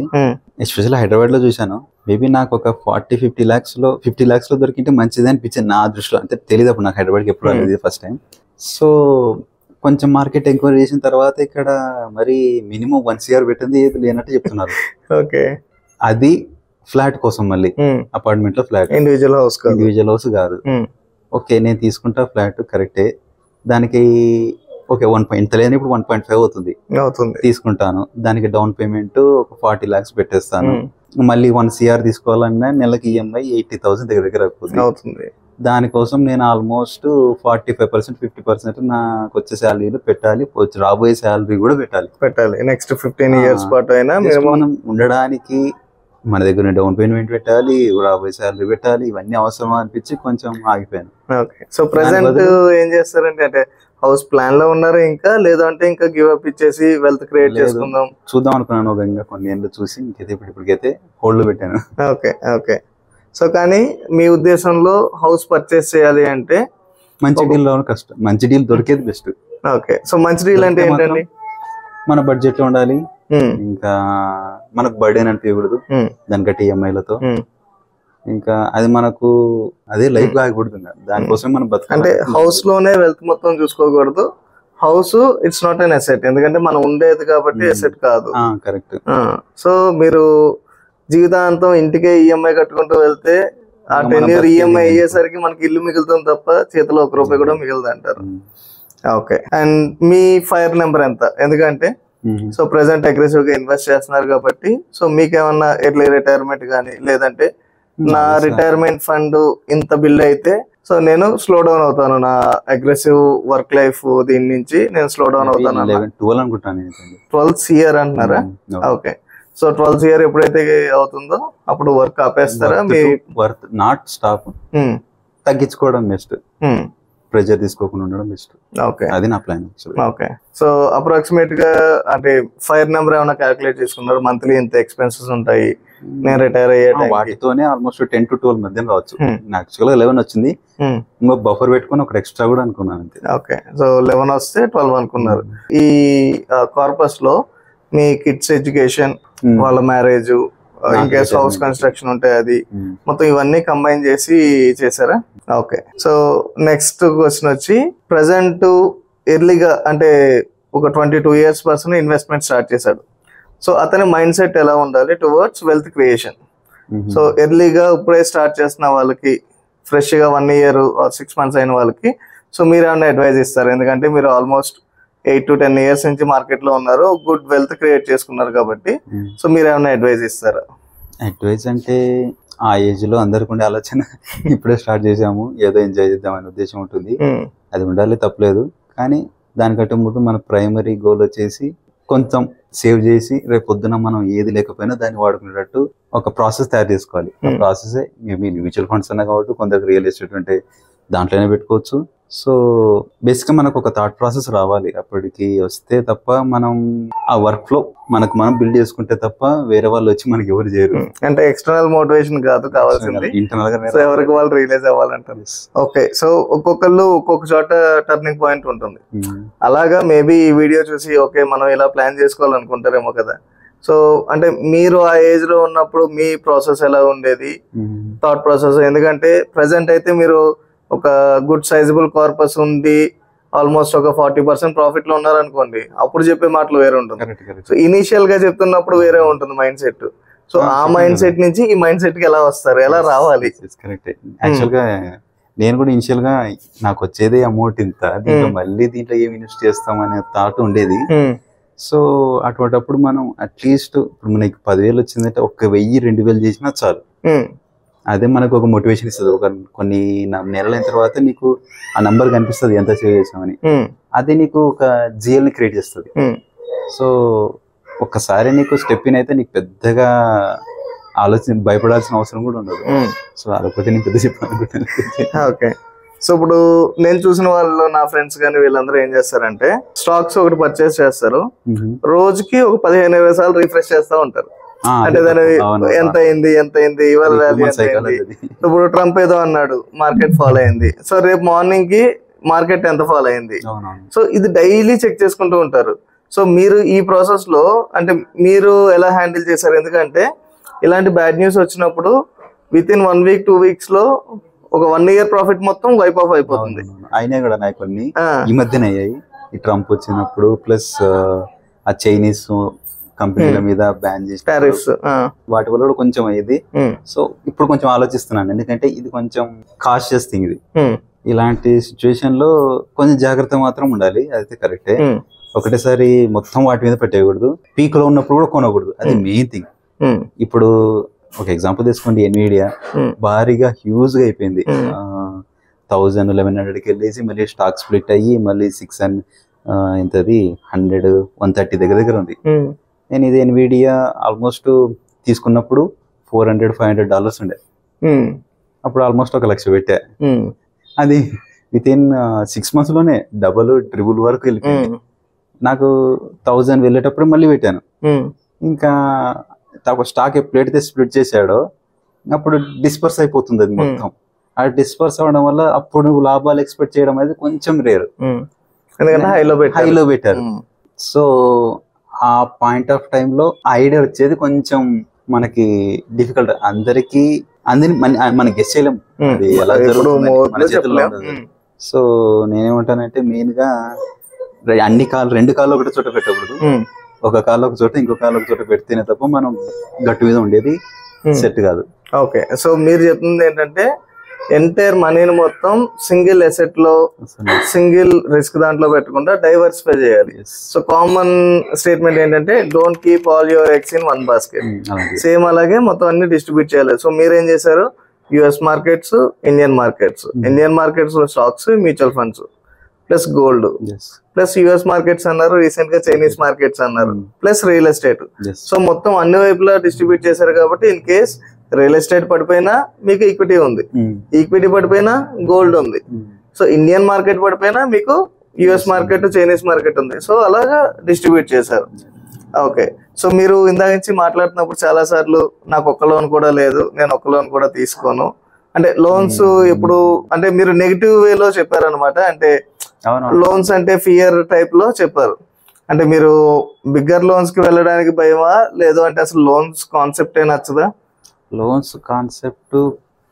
S2: ఎస్పెషల్లీ హైదరాబాద్ లో చూశాను. మేబీ నాకు ఒక 40-50 lakhs లో దొరికింటే మంచిది అనిపించింది నా దృష్టిలో. అంటే తెలియదు అప్పుడు నాకు హైదరాబాద్కి ఎప్పుడు అనేది ఫస్ట్ టైం. సో కొంచెం మార్కెట్ ఎంక్వైరీ చేసిన తర్వాత ఇక్కడ మరి మినిమం 1 CR పెట్టింది ఏది లేనట్టు చెప్తున్నారు.
S1: ఓకే.
S2: అది ఫ్లాట్ కోసం, మళ్ళీ అపార్ట్మెంట్ లో ఫ్లాట్, ఇండివిజువల్ హౌస్ కాదు. ఓకే, నేను తీసుకుంటా ఫ్లాట్ కరెక్టే, దానికి ఓకే 1 ఇంత లేని ఇప్పుడు 1.5 అవుతుంది తీసుకుంటాను. దానికి డౌన్ పేమెంట్ ఒక 40 lakhs పెట్టేస్తాను. మళ్ళీ 1 CR తీసుకోవాలన్నా నెలకి EMI 80,000 దగ్గర అవుతుంది. దానికోసం నేను ఆల్మోస్ట్ 45% 50% నాకు వచ్చే శాలరీలు పెట్టాలి, రాబోయే శాలరీ కూడా పెట్టాలి. నెక్స్ట్ 15 years పాటు అయినా మనం ఉండడానికి మన దగ్గర డౌన్ పేమెంట్ పెట్టాలి, రాబోయే శాలరీ పెట్టాలి, ఇవన్నీ అవసరం అనిపించి కొంచెం ఆగిపోయాను. ఓకే. సో ప్రెసెంట్ ఏం చేస్తారంటే, అంటే హౌస్ ప్లాన్ లో ఉన్నారు ఇంకా, లేదంటే ఇంకా గివ్ అప్ ఇచ్చేసి వెల్త్ క్రియేట్ చేసుకుందాం చూద్దాం అనుకున్నాను. ఇంకా కొన్ని ఏళ్ళు చూసి ఇప్పటికైతే హోల్డ్ పెట్టాను. ఓకే. ఓకే. సో కానీ మీ ఉద్దేశంలో హౌస్ పర్చేస్ చేయాలి అంటే మంచి డీల్ కష్టం, మంచి డీల్ దొరికేది బెస్ట్. ఓకే. సో మంచి డీల్ అంటే ఏంటండి? మన బడ్జెట్ లో ఉండాలి, ఇంకా మనకు బర్డెన్ అనిపించకూడదు దాని గట్టి EMI-లతో, ఇంకా అది మనకు అదే లైఫ్ ఆగకూడదు. దానికోసం మనం అంటే హౌస్ లోనే వెల్త్ మొత్తం చూసుకోకూడదు. House it's not an asset, ఎందుకంటే మనం ఉండేది కాబట్టి అసెట్ కాదు. కరెక్ట్. సో మీరు జీవితాంతం ఇంటికే EMI కట్టుకుంటూ వెళ్తే ఆ 10 year EMI అయ్యేసరికి మనకి ఇల్లు మిగులుతుంది తప్ప చేతిలో ₹1 కూడా మిగులుతుంది అంటారు. Okay. And me fire number ఎంత? ఎందుకంటే సో ప్రెసెంట్ అగ్రెసివ్ గా ఇన్వెస్ట్ చేస్తున్నారు కాబట్టి, సో మీకేమన్నా ఎర్లీ రిటైర్మెంట్ కానీ, లేదంటే నా రిటైర్మెంట్ ఫండ్ ఇంత బిల్డ్ అయితే సో నేను స్లో డౌన్ అవుతాను, నా అగ్రెసివ్ వర్క్ లైఫ్ దీని నుంచి నేను స్లో డౌన్ అవుతాను. 12 CR అంటున్నారా? ఓకే. సో 12 CR ఎప్పుడైతే అవుతుందో అప్పుడు వర్క్ ఆపేస్తారా? మీ వర్క్ నాట్ స్టాప్, తగ్గించుకోవడం బెస్ట్, ప్రెజర్ తీసుకోకుండా ఉండడం బెస్ట్. ఓకే. అది నా ప్లాన్. ఓకే. సో అప్రాక్సిమేట్ గా అంటే ఫైర్ నెంబర్ ఏమైనా క్యాలిక్యులేట్ చేసుకున్నారు? మంత్లీ ఇంత ఎక్స్పెన్సెస్ ఉంటాయి, నేను రిటైర్ అయ్యే వాటితోనే ఆల్మోస్ట్ 10 to 12 మధ్య రావచ్చు. యాక్చువల్గా 11 వచ్చింది, ఇంకో బఫర్ పెట్టుకుని ఒకటి ఎక్స్ట్రా కూడా అనుకున్నాను అంతే. ఓకే. సో 11 వస్తే 12 అనుకున్నారు. ఈ కార్పస్ లో మీ కిడ్స్ ఎడ్యుకేషన్, వాళ్ళ మ్యారేజ్, ఇన్కేస్ హౌస్ కన్స్ట్రక్షన్ ఉంటే అది మొత్తం ఇవన్నీ కంబైన్ చేసి చేశారా? ఓకే. సో నెక్స్ట్ క్వశ్చన్ వచ్చి, ప్రజెంట్ ఎర్లీగా అంటే ఒక 22 years పర్సన్ ఇన్వెస్ట్మెంట్ స్టార్ట్ చేశాడు. సో అతని మైండ్ సెట్ ఎలా ఉండాలి టువర్డ్స్ వెల్త్ క్రియేషన్? సో ఎర్లీగా ఇప్పుడే స్టార్ట్ చేస్తున్న వాళ్ళకి, ఫ్రెష్ గా 1 year or 6 months అయిన వాళ్ళకి, సో మీరు ఏమైనా అడ్వైజ్ ఇస్తారు? ఎందుకంటే మీరు ఆల్మోస్ట్ 8 to 10 years నుంచి మార్కెట్ లో ఉన్నారు, గుడ్ వెల్త్ క్రియేట్ చేసుకున్నారు కాబట్టి, సో మీరు ఏమైనా అడ్వైజ్ ఇస్తారా? అడ్వైజ్ అంటే ఆ ఏజ్ లో అందరికి ఉండే ఆలోచన ఇప్పుడే స్టార్ట్ చేసాము, ఏదో ఎంజాయ్ చేద్దాం అనే ఉద్దేశం ఉంటుంది, అది ఉండాలి, తప్పలేదు. కానీ దానికంటే ముందు మన ప్రైమరీ గోల్ వచ్చేసి కొంచెం సేవ్ చేసి రేపు పొద్దున మనం ఏది లేకపోయినా దాన్ని వాడుకునేటట్టు ఒక ప్రాసెస్ తయారు చేసుకోవాలి. ఆ ప్రాసెస్ మేబీ మ్యూచువల్ ఫండ్స్ అన్నా కాబట్టి, కొందరికి రియల్ ఎస్టేట్ అంటే దాంట్లోనే పెట్టుకోవచ్చు. సో బేసిక్గా మనకు ఒక థాట్ ప్రాసెస్ రావాలి, అప్పటికి వస్తే తప్ప మనం ఆ వర్క్ ఫ్లో మనకు మనం బిల్డ్ చేసుకుంటే తప్ప వేరే వాళ్ళు వచ్చి మనకి ఎవరు చేయరు. అంటే ఎక్స్టర్నల్ మోటివేషన్ కాదు కావాల్సింది, ఇంటర్నల్ గా ఎవరికి వాళ్ళు రియలైజ్ అవ్వాలంటారు. ఓకే. సో ఒక్కొక్కళ్ళు ఒక్కొక్క చోట టర్నింగ్ పాయింట్ ఉంటుంది. అలాగా మేబీ ఈ వీడియో చూసి ఓకే మనం ఇలా ప్లాన్ చేసుకోవాలనుకుంటారేమో కదా. సో అంటే మీరు ఆ ఏజ్ లో ఉన్నప్పుడు మీ ప్రాసెస్ ఎలా ఉండేది, థాట్ ప్రాసెస్? ఎందుకంటే ప్రెసెంట్ అయితే మీరు ఒక గుడ్ సైజబుల్ కార్పస్ ఉండి ఆల్మోస్ట్ ఒక 40% ప్రాఫిట్ లో ఉన్నారనుకోండి, అప్పుడు చెప్పే మాటలు వేరే ఉంటుంది. సో ఇనిషియల్ గా చెప్తున్నప్పుడు వేరే ఉంటుంది మైండ్ సెట్. సో ఆ మైండ్ సెట్ నుంచి ఈ మైండ్ సెట్ కి ఎలా వస్తారు, ఎలా రావాలి? కరెక్ట్. యాక్చువల్ గా నేను కూడా ఇనిషియల్ గా నాకు వచ్చేదే అమౌంట్ ఇంత, దీంట్లో మళ్ళీ దీంట్లో ఏమి ఇన్వెస్ట్ చేస్తాం అనే థాట్ ఉండేది. సో అటువంటిప్పుడు మనం అట్లీస్ట్ ఇప్పుడు మనకి 10,000 వచ్చిందంటే 1,000-2,000 చేసినా చాలు. అదే మనకు ఒక మోటివేషన్ ఇస్తుంది. ఒక కొన్ని నెలలైన తర్వాత నీకు ఆ నంబర్ కనిపిస్తుంది ఎంత సేవ్ చేసామని. అదే నీకు ఒక జిఎల్ ని క్రియేట్ చేస్తుంది. సో ఒక్కసారి నీకు స్టెప్ ఇన్ అయితే నీకు పెద్దగా భయపడాల్సిన అవసరం కూడా ఉండదు. సో అదొకటి నేను పెద్ద చెప్పాలనుకుంటాను.
S1: ఓకే, సో ఇప్పుడు నేను చూసిన వాళ్ళు నా ఫ్రెండ్స్ కానీ వీళ్ళందరూ ఏం చేస్తారంటే స్టాక్స్ ఒకటి పర్చేస్ చేస్తారు, రోజుకి ఒక 15-20 సార్లు రిఫ్రెష్ చేస్తూ ఉంటారు. అంటే దాని ఎంత అయింది ఇవాళ వాల్యూ ఎంత అయింది. ఇప్పుడు ట్రంప్ ఏదో అన్నాడు, మార్కెట్ ఫాలో అయింది, సో రేపు మార్నింగ్ కి మార్కెట్ ఎంత ఫాలో అయింది. సో ఇది డైలీ చెక్ చేసుకుంటూ ఉంటారు. సో మీరు ఈ ప్రాసెస్ లో అంటే మీరు ఎలా హ్యాండిల్ చేశారు? ఎందుకంటే ఇలాంటి బ్యాడ్ న్యూస్ వచ్చినప్పుడు విత్ ఇన్ 1 week 2 weeks లో ఒక 1 year ప్రాఫిట్ మొత్తం వైప్ ఆఫ్ అయిపోతుంది.
S2: అయినా కూడా నాకు కొన్ని ఈ మధ్యన అయ్యాయి. ఈ ట్రంప్ వచ్చినప్పుడు ప్లస్ ఆ చైనీస్ కంపెనీల మీద బ్యాన్ చేసి
S1: టారిఫ్స్
S2: వాటి వల్ల కూడా కొంచెం అయ్యింది. సో ఇప్పుడు కొంచెం ఆలోచిస్తున్నాను, ఎందుకంటే ఇది కొంచెం కాషియస్ థింగ్. ఇది ఇలాంటి సిచ్యువేషన్ లో కొంచెం జాగ్రత్త మాత్రం ఉండాలి, అదైతే కరెక్టే. ఒకటేసారి మొత్తం వాటి మీద పెట్టేయకూడదు, పీక్ లో ఉన్నప్పుడు కూడా కొనకూడదు, అది మెయిన్ థింగ్. ఇప్పుడు ఒక ఎగ్జాంపుల్ తీసుకోండి, ఎన్విడియా భారీగా హ్యూజ్ గా అయిపోయింది. 1,000-1,100కి వెళ్ళేసి మళ్ళీ స్టాక్ స్ప్లిట్ అయ్యి మళ్ళీ 600 ఎంతది 100-130 దగ్గర ఉంది. నేను ఇది ఎన్విడియా ఆల్మోస్ట్ తీసుకున్నప్పుడు $400-500 ఉండే. అప్పుడు ఆల్మోస్ట్ 1,00,000 పెట్టా. అది విత్ ఇన్ 6 months లోనే డబుల్ ట్రిపుల్ వరకు వెళ్ళిపోయింది. నాకు 1,000 వెళ్ళేటప్పుడు మళ్ళీ పెట్టాను. ఇంకా స్టాక్ ఎప్పుడైతే స్ప్లిట్ చేశాడో అప్పుడు డిస్పర్స్ అయిపోతుంది అది మొత్తం. ఆ డిస్పర్స్ అవ్వడం వల్ల అప్పుడు లాభాలు ఎక్స్పెక్ట్ చేయడం అనేది కొంచెం రేర్,
S1: ఎందుకంటే
S2: హైలో పెట్టారు. సో ఆ పాయింట్ ఆఫ్ టైమ్ లో ఐడియా వచ్చేది కొంచెం మనకి డిఫికల్ట్. అందరికి మనం గెస్ చేయలేం అది ఎలా జరుగుతుంది, మన చేతుల్లో ఉండదు. సో నేనేమంటానంటే మెయిన్ గా అన్ని కాళ్ళు 2 కాళ్ళు ఒకటి చోట పెట్టకూడదు. ఒక కాళ్ళు ఒక చోట ఇంకో కాళ్ళు ఒక చోట పెడితేనే తప్ప మనం గట్టు మీద ఉండేది సెట్ కాదు.
S1: ఓకే, సో మీరు చెప్తుంది ఏంటంటే ఎంటైర్ మనీని మొత్తం సింగిల్ ఎసెట్ లో సింగిల్ రిస్క్ దాంట్లో పెట్టకుండా డైవర్సిఫై చేయాలి. సో కామన్ స్టేట్మెంట్ ఏంటంటే don't keep all your eggs in one basket. Same అలాగే మొత్తం అన్ని డిస్ట్రిబ్యూట్ చేయాలి. సో మీరేం చేశారు? యుఎస్ మార్కెట్స్, ఇండియన్ మార్కెట్స్ లో stocks, mutual funds plus gold plus US markets అన్నారు, రీసెంట్ గా చైనీస్ మార్కెట్స్ అన్నారు, ప్లస్ రియల్ ఎస్టేట్. సో మొత్తం అన్ని వైపులా డిస్ట్రిబ్యూట్ చేశారు కాబట్టి ఇన్ కేస్ రియల్ ఎస్టేట్ పడిపోయినా మీకు ఈక్విటీ ఉంది, ఈక్విటీ పడిపోయినా గోల్డ్ ఉంది. సో ఇండియన్ మార్కెట్ పడిపోయినా మీకు యుఎస్ మార్కెట్, చైనీస్ మార్కెట్ ఉంది. సో అలాగా డిస్ట్రిబ్యూట్ చేశారు. ఓకే, సో మీరు ఇందాక నుంచి మాట్లాడుతున్నప్పుడు చాలా సార్లు నాకు ఒక్క లోన్ కూడా లేదు, నేను ఒక్క లోన్ కూడా తీసుకోను అంటే లోన్స్ ఎప్పుడు అంటే మీరు నెగిటివ్ వేలో చెప్పారనమాట. అంటే లోన్స్ అంటే ఫియర్ టైప్ లో చెప్పారు. అంటే మీరు బిగ్గర్ లోన్స్ కి వెళ్ళడానికి భయమా, లేదు అంటే అసలు లోన్స్ కాన్సెప్ట్ ఏ నచ్చదా?
S2: లోన్స్ కాన్సెప్ట్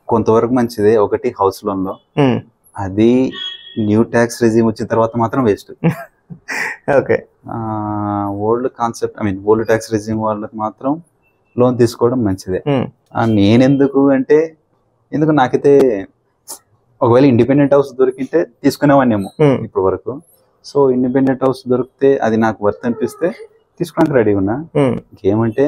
S2: కొంతవరకు మంచిదే. ఒకటి హౌస్ లోన్ లో అది న్యూ ట్యాక్స్ రెజ్యూమ్ వచ్చిన తర్వాత మాత్రం waste.
S1: Okay,
S2: old concept old tax resume వాళ్ళకి మాత్రం లోన్ తీసుకోవడం మంచిదే. నేనెందుకు అంటే ఎందుకు నాకైతే ఒకవేళ ఇండిపెండెంట్ హౌస్ దొరికితే తీసుకునేవాడినేమో ఇప్పటి వరకు. సో ఇండిపెండెంట్ హౌస్ దొరికితే అది నాకు వర్త్ అనిపిస్తే తీసుకోవడానికి రెడీ ఉన్నా. ఇంకేమంటే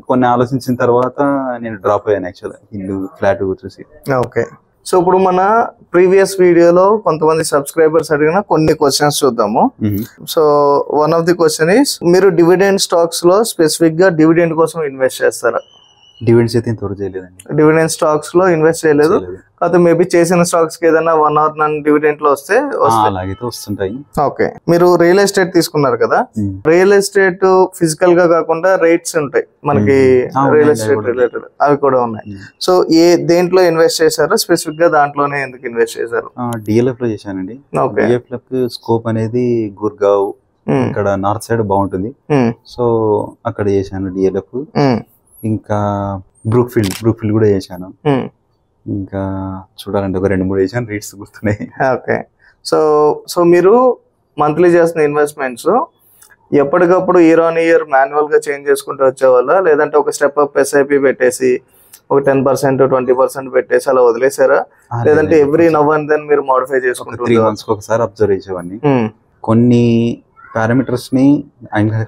S2: కొన్ని ఆలోచించిన తర్వాత నేను డ్రాప్ అయ్యాను యాక్చువల్గా ఇల్లు ఫ్లాట్ చూసి.
S1: ఓకే, సో ఇప్పుడు మన ప్రీవియస్ వీడియోలో కొంతమంది సబ్స్క్రైబర్స్ అడిగిన కొన్ని క్వశ్చన్స్ చూద్దాము. So one of the question is, మీరు డివిడెండ్ స్టాక్స్ లో స్పెసిఫిక్ గా డివిడెండ్ కోసం ఇన్వెస్ట్ చేస్తారా?
S2: డివిడెండ్స్ అయితే ఇంతవరకు చేయలేదండి.
S1: డివిడెండ్ స్టాక్స్ లో ఇన్వెస్ట్ చేయలేదు, కాకపోతే మేబీ చేసిన స్టాక్స్ కి ఏదైనా 1 or none డివిడెండ్ లో వస్తే
S2: అలాగైతే వస్తుంటాయి.
S1: ఓకే, మీరు రియల్ ఎస్టేట్ తీసుకున్నారు కదా, రియల్ ఎస్టేట్ ఫిజికల్ గా కాకుండా రేట్స్ ఉంటాయి మనకి రియల్ ఎస్టేట్ రిలేటెడ్, అవి కూడా ఉన్నాయి. సో దేంట్లో ఇన్వెస్ట్ చేశారు? స్పెసిఫిక్ గా దాంట్లోనే ఎందుకు ఇన్వెస్ట్ చేశారు?
S2: డిఎల్ఎఫ్ లో చేశానండి. డిఎల్ఎఫ్ స్కోప్ అనేది గుర్గావ్ ఇక్కడ నార్త్ సైడ్ బాగుంటుంది, సో అక్కడ చేశాను డిఎల్ఎఫ్. ఇంకా బ్రూక్ఫీల్డ్ కూడా చేశాను. ఇంకా చూడాలంటే ఒక 2-3 చేశాను, రేట్స్ గుర్తున్నాయి.
S1: ఓకే, సో మీరు మంత్లీ చేస్తున్న ఇన్వెస్ట్మెంట్స్ ఎప్పటికప్పుడు ఇయర్ ఆన్ ఇయర్ మాన్యువల్ గా చేంజ్ చేసుకుంటూ వచ్చేవాళ్ళ, లేదంటే ఒక స్టెప్ అప్ ఎస్ఐపి పెట్టేసి ఒక 10% 20% పెట్టేసి అలా వదిలేసారా, లేదంటే ఎవ్రీ నవ్ అండ్ దెన్ మీరు మోడిఫై చేసుకుంటూ
S2: 3 months ఒకసారి అబ్జర్వ్ చేసేవాడిని. కొన్ని పారామీటర్స్ ని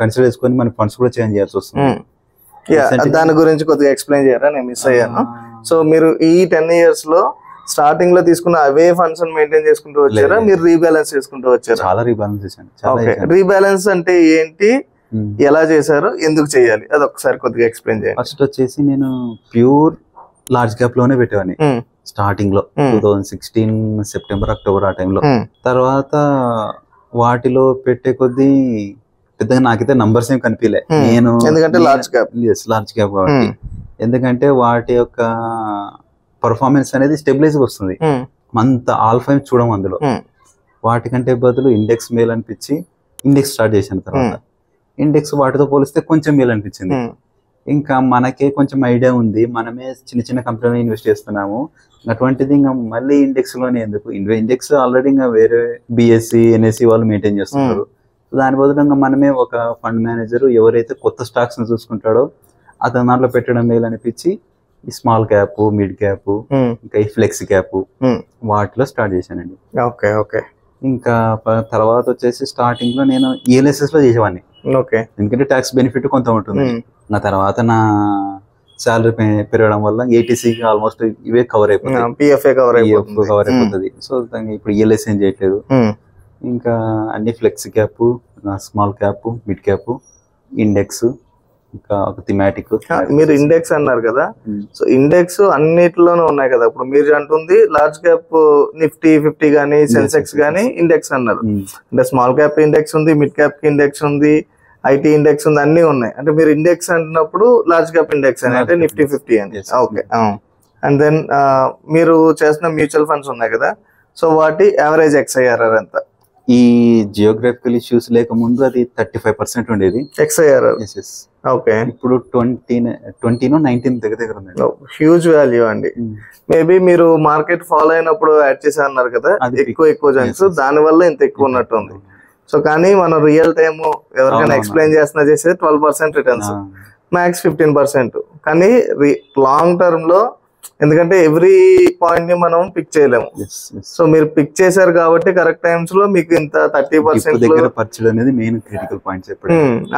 S2: కన్సిడర్ చేసుకొని మన ఫండ్స్ కూడా చేంజ్ చేయాల్సి వస్తుంది.
S1: దాని గురించి కొద్దిగా ఎక్స్ప్లెయిన్ చేయరా, నేను మిస్ అయ్యాను. సో మీరు ఈ 10 years లో స్టార్టింగ్ లో తీసుకున్న అవే ఫండ్స్ మెయింటైన్ చేసుకుంటూ వచ్చారా, మీరు రీబ్యాలెన్స్ చేసుకుంటూ వచ్చారా?
S2: చాలా రీబ్యాలెన్స్ చేశాను.
S1: రీబ్యాలెన్స్ అంటే ఏంటి, ఎలా చేశారు, ఎందుకు చేయాలి, అది ఒకసారి కొద్దిగా ఎక్స్ప్లెయిన్ చేయండి.
S2: ఫస్ట్ వచ్చేసి నేను ప్యూర్ లార్జ్ క్యాప్ లోనే పెట్టేవాడిని స్టార్టింగ్ లో 2016 సెప్టెంబర్ అక్టోబర్ ఆ టైంలో. తర్వాత వాటిలో పెట్టే కొద్దీ పెద్దగా నాకైతే నంబర్స్ ఏం కనిపించలే. నేను
S1: ఎందుకంటే లార్జ్
S2: క్యాప్ కాబట్టి, ఎందుకంటే వాటి యొక్క పర్ఫార్మెన్స్ అనేది స్టెబిలైజ్ వస్తుంది. అంత ఆల్ఫా చూడడం అందులో. వాటికంటే బదులు ఇండెక్స్ మేల్ అనిపించి ఇండెక్స్ స్టార్ట్ చేశాను. తర్వాత ఇండెక్స్ వాటితో పోలిస్తే కొంచెం మేల్ అనిపించింది. ఇంకా మనకే కొంచెం ఐడియా ఉంది, మనమే చిన్న చిన్న కంపెనీలో ఇన్వెస్ట్ చేస్తున్నాము, అటువంటిది ఇంకా మళ్ళీ ఇండెక్స్ లోనే ఎందుకు, ఇండెక్స్ ఆల్రెడీ ఇంకా వేరే బిఎస్సి ఎన్ఎస్సి వాళ్ళు మెయింటైన్ చేస్తున్నారు. దాని బదులు ఇంకా మనమే ఒక ఫండ్ మేనేజర్ ఎవరైతే కొత్త స్టాక్స్ ని చూసుకుంటాడో అతని దాంట్లో పెట్టడం మేలు అనిపించి ఈ స్మాల్ క్యాప్, మిడ్ క్యాప్, ఇంకా ఈ ఫ్లెక్స్ క్యాప్ వాటిలో స్టార్ట్ చేశానండి. ఇంకా తర్వాత వచ్చేసి స్టార్టింగ్ లో నేను ఈఎల్ఎస్ఎస్ లో చేసేవాడిని, ఎందుకంటే ట్యాక్స్ బెనిఫిట్ కొంత ఉంటుంది. నా తర్వాత నా శాలరీ పెరగడం వల్ల ఏటీసీకి ఆల్మోస్ట్ ఇవే కవర్ అయిపోతుంది. సో ఇప్పుడు ఈఎల్ఎస్ ఏం చేయట్లేదు. ఇంకా అన్ని flex cap, small cap, mid cap, index, ఇంకా ఒక థిమాటిక్.
S1: మీరు ఇండెక్స్ అన్నారు కదా, సో ఇండెక్స్ అన్నిటిలోనూ ఉన్నాయి కదా. ఇప్పుడు మీరు అంటుంది లార్జ్ క్యాప్ నిఫ్టీ 50 గానీ సెన్సెక్స్ గానీ ఇండెక్స్ అన్నారు. అంటే స్మాల్ క్యాప్ ఇండెక్స్ ఉంది, మిడ్ క్యాప్ కి ఇండెక్స్ ఉంది, ఐటీ ఇండెక్స్ ఉంది, అన్ని ఉన్నాయి. అంటే మీరు ఇండెక్స్ అంటున్నప్పుడు లార్జ్ క్యాప్ ఇండెక్స్ అని అంటే నిఫ్టీ 50 అని. ఓకే. అండ్ దెన్ మీరు చేసిన మ్యూచువల్ ఫండ్స్ ఉన్నాయి కదా, సో వాటి యావరేజ్ ఎక్స్ఐఆర్ఆర్ ఎంత?
S2: ఈ జియోగ్రఫికల్ ఇష్యూస్ లేకముందు అది 35% ఉండేది
S1: ఎక్స్ఐఆర్ఆర్. ఓకే.
S2: ఇప్పుడు 19 దగ్గర ఉందండి.
S1: హ్యూజ్ వాల్యూ అండి. మేబీ మీరు మార్కెట్ ఫాలో అయినప్పుడు యాడ్ చేసా అన్నారు కదా, ఎక్కువ జంక్స్, దాని వల్ల ఇంత ఎక్కువ ఉన్నట్టు ఉంది. సో కానీ మనం రియల్ టైమ్ ఎవరికైనా ఎక్స్ప్లెయిన్ చేసేది 12% రిటర్న్స్, మ్యాక్స్ 15%. కానీ లాంగ్ టర్మ్ లో, ఎందుకంటే ఎవ్రీ పాయింట్ ని మనం పిక్ చేయలేము. సో మీరు పిక్ చేశారు కాబట్టి కరెక్ట్ టైమ్స్ లో మీకు ఇంత 30%
S2: అనేది మెయిన్ క్రిటికల్ పాయింట్.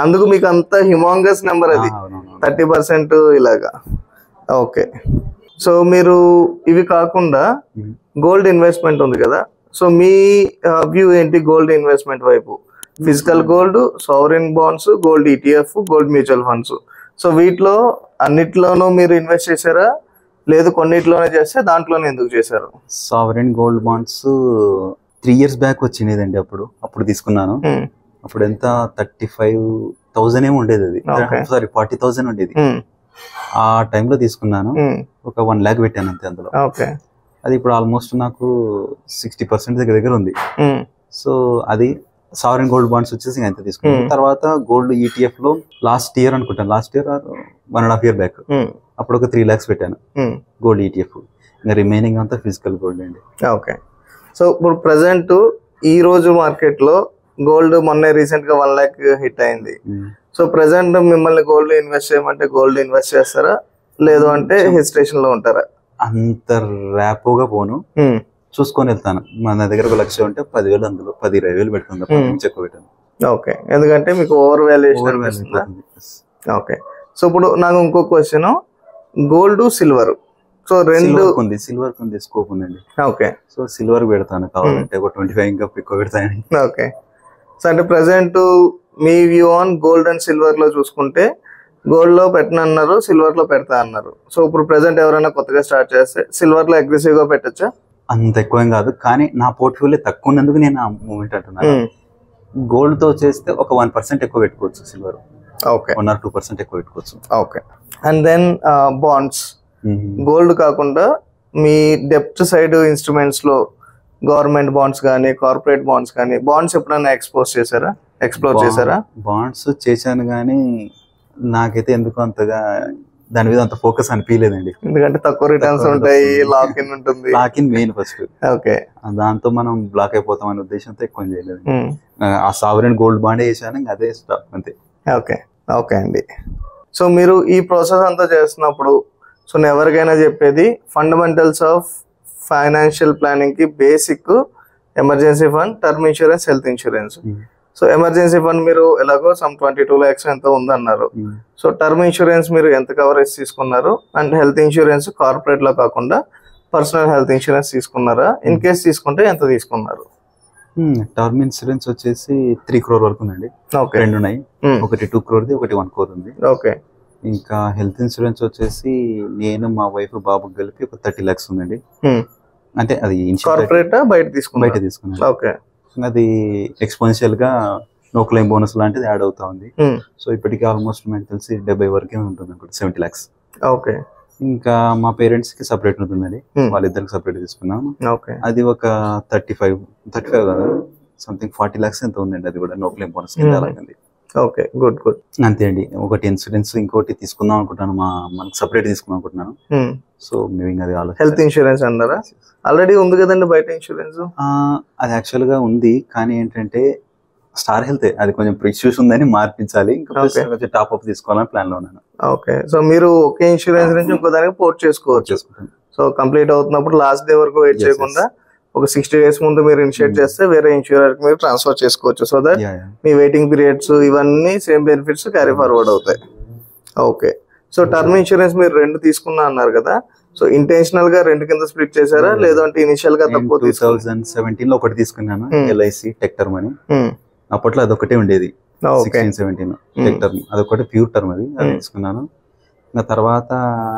S1: అందుకు మీకు అంత హ్యూమాంగస్ నెంబర్ అది 30% ఇలాగా. ఓకే. సో మీరు ఇవి కాకుండా గోల్డ్ ఇన్వెస్ట్మెంట్ ఉంది కదా, సో మీ వ్యూ ఏంటి గోల్డ్ ఇన్వెస్ట్మెంట్ వైపు? Physical gold, sovereign bonds, gold ETF, gold mutual funds. So వీటిలో అన్నిట్లోనూ మీరు ఇన్వెస్ట్ చేశారా, లేదు కొన్నిట్లోనే చేస్తే దాంట్లోనే ఎందుకు చేశారు?
S2: Sovereign gold bonds 3 years back వచ్చినదండి. అప్పుడు తీసుకున్నాను. అప్పుడు ఎంత 35,000 ఏమో ఉండేది, అది సారీ 40,000 ఉండేది. ఆ టైంలో తీసుకున్నాను, ఒక 1 lakh పెట్టాను అంతే అందులో. అది ఇప్పుడు ఆల్మోస్ట్ నాకు 60% దగ్గర ఉంది. సో అది సావరిన్ గోల్డ్ బాండ్స్ వచ్చేసి అంతే తీసుకున్నాను. తర్వాత గోల్డ్ ఈటీఎఫ్ లో లాస్ట్ ఇయర్ 1.5 year బ్యాక్ అప్పుడు ఒక 3 lakhs పెట్టాను గోల్డ్ ఈటీఎఫ్. ఇంకా రిమైనింగ్ అంతా ఫిజికల్ గోల్డ్ అండి.
S1: ఓకే. సో ఇప్పుడు ప్రెసెంట్ ఈ రోజు మార్కెట్ లో గోల్డ్ మొన్న రీసెంట్ గా 1 lakh హిట్ అయింది. సో ప్రెసెంట్ మిమ్మల్ని గోల్డ్ ఇన్వెస్ట్ చేయమంటే గోల్డ్ ఇన్వెస్ట్ చేస్తారా, లేదు అంటే హెసిటేషన్ లో ఉంటారా?
S2: అంత ర్యాపోగా పోను, చూసుకొని వెళ్తాను. మన దగ్గర 1 lakh ఉంటే 10,000 అందులో 10-20,000 పెట్టుకుందాం, ఎక్కువ పెట్టాను.
S1: ఓకే. ఎందుకంటే మీకు ఓవర్ వాల్యుయేషన్. ఓకే. సో ఇప్పుడు నాకు ఇంకో క్వశ్చన్, గోల్డ్ సిల్వర్, సో రెండు
S2: ఉంది, సిల్వర్ ఉంది, స్కోప్ ఉందండి.
S1: ఓకే.
S2: సో సిల్వర్ పెడతాను, కావాలంటే ఒక 25 ఇంకా ఎక్కువ పెడతాను.
S1: ఓకే. సో అంటే present me view on gold and silver లో చూసుకుంటే గోల్డ్ లో పెట్టనన్నారు, సిల్వర్ లో పెడతా అన్నారు. సో ఇప్పుడు ప్రెసెంట్ ఎవరైనా కొత్తగా స్టార్ట్ చేస్తే సిల్వర్ లో అగ్రెసివ్ గా పెట్టచ్చా?
S2: అంత ఎక్కువ ఏం కాదు, కానీ నా పోర్ట్ఫోలియో తక్కువ ఉన్నందుకు నేను ఆ మూమెంట్ అంటున్నాను. గోల్డ్ తో చేస్తే ఒక 1% ఎక్కువ పెట్టుకోవచ్చు, సిల్వర్ 1 or 2% ఎక్కువ పెట్టుకోవచ్చు.
S1: Okay. And then bonds, gold కాకుండా మీ డెప్త్ సైడ్ ఇన్స్ట్రుమెంట్స్ లో గవర్నమెంట్ బాండ్స్ కానీ కార్పొరేట్ బాండ్స్ కానీ, బాండ్స్ ఎప్పుడైనా ఎక్స్ప్లోర్ చేశారా?
S2: బాండ్స్ చేశాను, కానీ నాకైతే ఎందుకు అంతగా దాని మీద అంత ఫోకస్ అనిపించలేదండి.
S1: ఎందుకంటే తక్కువ రిటర్న్స్ ఉంటాయి, లాక్ ఇన్ ఉంటుంది.
S2: Lock in main first.
S1: Okay.
S2: దాంతో మనం బ్లాక్ అయిపోతాం అనే ఉద్దేశంతో ఎక్కువ చేయలేదు. ఆ సావరెన్ గోల్డ్ బాండ్ వేసాను, ఇంకా అదే స్టాక్ అంతే.
S1: ఓకే. ఓకే అండి. సో మీరు ఈ ప్రాసెస్ అంతా చేస్తున్నప్పుడు, సో నేను ఎవరికైనా చెప్పేది ఫండమెంటల్స్ ఆఫ్ ఫైనాన్షియల్ ప్లానింగ్ కి basic emergency fund, term insurance, health insurance. So emergency fund మీరు ఎలాగో సమ్ 22 lakhs ఎంతో ఉందన్నారు. సో టర్మ్ ఇన్సూరెన్స్ మీరు ఎంత కవరేజ్ తీసుకున్నారు, అండ్ హెల్త్ ఇన్సూరెన్స్ కార్పొరేట్ లో కాకుండా పర్సనల్ హెల్త్ ఇన్సూరెన్స్ తీసుకున్నారా? ఇన్ కేస్ తీసుకుంటే ఎంత తీసుకున్నారు?
S2: టర్మ్ ఇన్సూరెన్స్ వచ్చేసి 3 crore వరకు ఉందండి. రెండు ఉన్నాయి, ఒకటి 2 crore ఒకటి 1 crore ఉంది.
S1: ఓకే.
S2: ఇంకా హెల్త్ ఇన్సూరెన్స్ వచ్చేసి నేను మా వైఫ్ బాబుకి కలిపి ఒక 30 lakhs ఉందండి. అంటే అది
S1: కార్పొరేట్ బయట తీసుకున్నాను. ఓకే.
S2: అది ఎక్స్పోనెన్షియల్ గా నో క్లెయిమ్ బోనస్ లాంటిది యాడ్ అవుతా ఉంది. సో ఇప్పటికి ఆల్మోస్ట్ నాకు తెలిసి 70 వరకే ఉంటుంది అనుకుంటా, 70 lakhs.
S1: ఓకే.
S2: ఇంకా మా పేరెంట్స్ కి సపరేట్ ఉంటుందండి, వాళ్ళిద్దరికి సపరేట్ తీసుకున్నాము. అది ఒక 35 కాదు, సంథింగ్ 40 lakhs ఎంత ఉందండి, అది కూడా నో క్లెయిమ్ బోనస్ కింద అలాగే.
S1: Okay, good.
S2: అంతే అండి. ఒకటి ఇన్సూరెన్స్, ఇంకోటి తీసుకుందాం అనుకుంటాను, మనకి సపరేట్ తీసుకుందాం అనుకుంటున్నాను. సో మేము ఇంకా అది
S1: హెల్త్ ఇన్సూరెన్స్ అన్నారా? ఆల్రెడీ ఉంది కదండి బయట ఇన్సూరెన్స్.
S2: అది యాక్చువల్ గా ఉంది, కానీ ఏంటంటే స్టార్ హెల్త్ అది కొంచెం ఇష్యూస్ ఉందని మార్పించాలి, ఇంకా కొంచెం టాప్ అప్ తీసుకోవాలని ప్లాన్ లో ఉన్నాను.
S1: ఓకే. సో మీరు ఒకే ఇన్సూరెన్స్ నుంచి ఇంకో దానికి పోర్ట్ చేసుకోవచ్చు. సో కంప్లీట్ అవుతున్నప్పుడు లాస్ట్ డే వరకు వెయిట్ చేయకుండా ఒక 60 days ముందు మీరు ఇనిషియేట్ చేస్తే వేరే ఇన్సూరర్ కి మీరు ట్రాన్స్ఫర్ చేసుకోవచ్చు. So that me waiting periods ఇవన్నీ సేమ్ బెనిఫిట్స్ క్యారీ ఫార్వర్డ్ అవుతాయి. ఓకే. సో టర్మ్ ఇన్సూరెన్స్ మీరు 2 తీసుకున్నా అన్నారు కదా, సో ఇంటెన్షనల్ గా 2 కింద స్ప్లిట్ చేశారా, లేదంటే ఇనిషియల్ గా తక్కువ?
S2: 2017 లో ఒకటి తీసుకున్నాను, ఎల్ఐసి టెక్ టర్మ్ అని. అప్పట్లో అదొకటే ఉండేది, 16-17 టెక్ టర్మ్, అదొకటి ప్యూర్ టర్మ్, అది తీసుకున్నాను. ఇంకా తర్వాత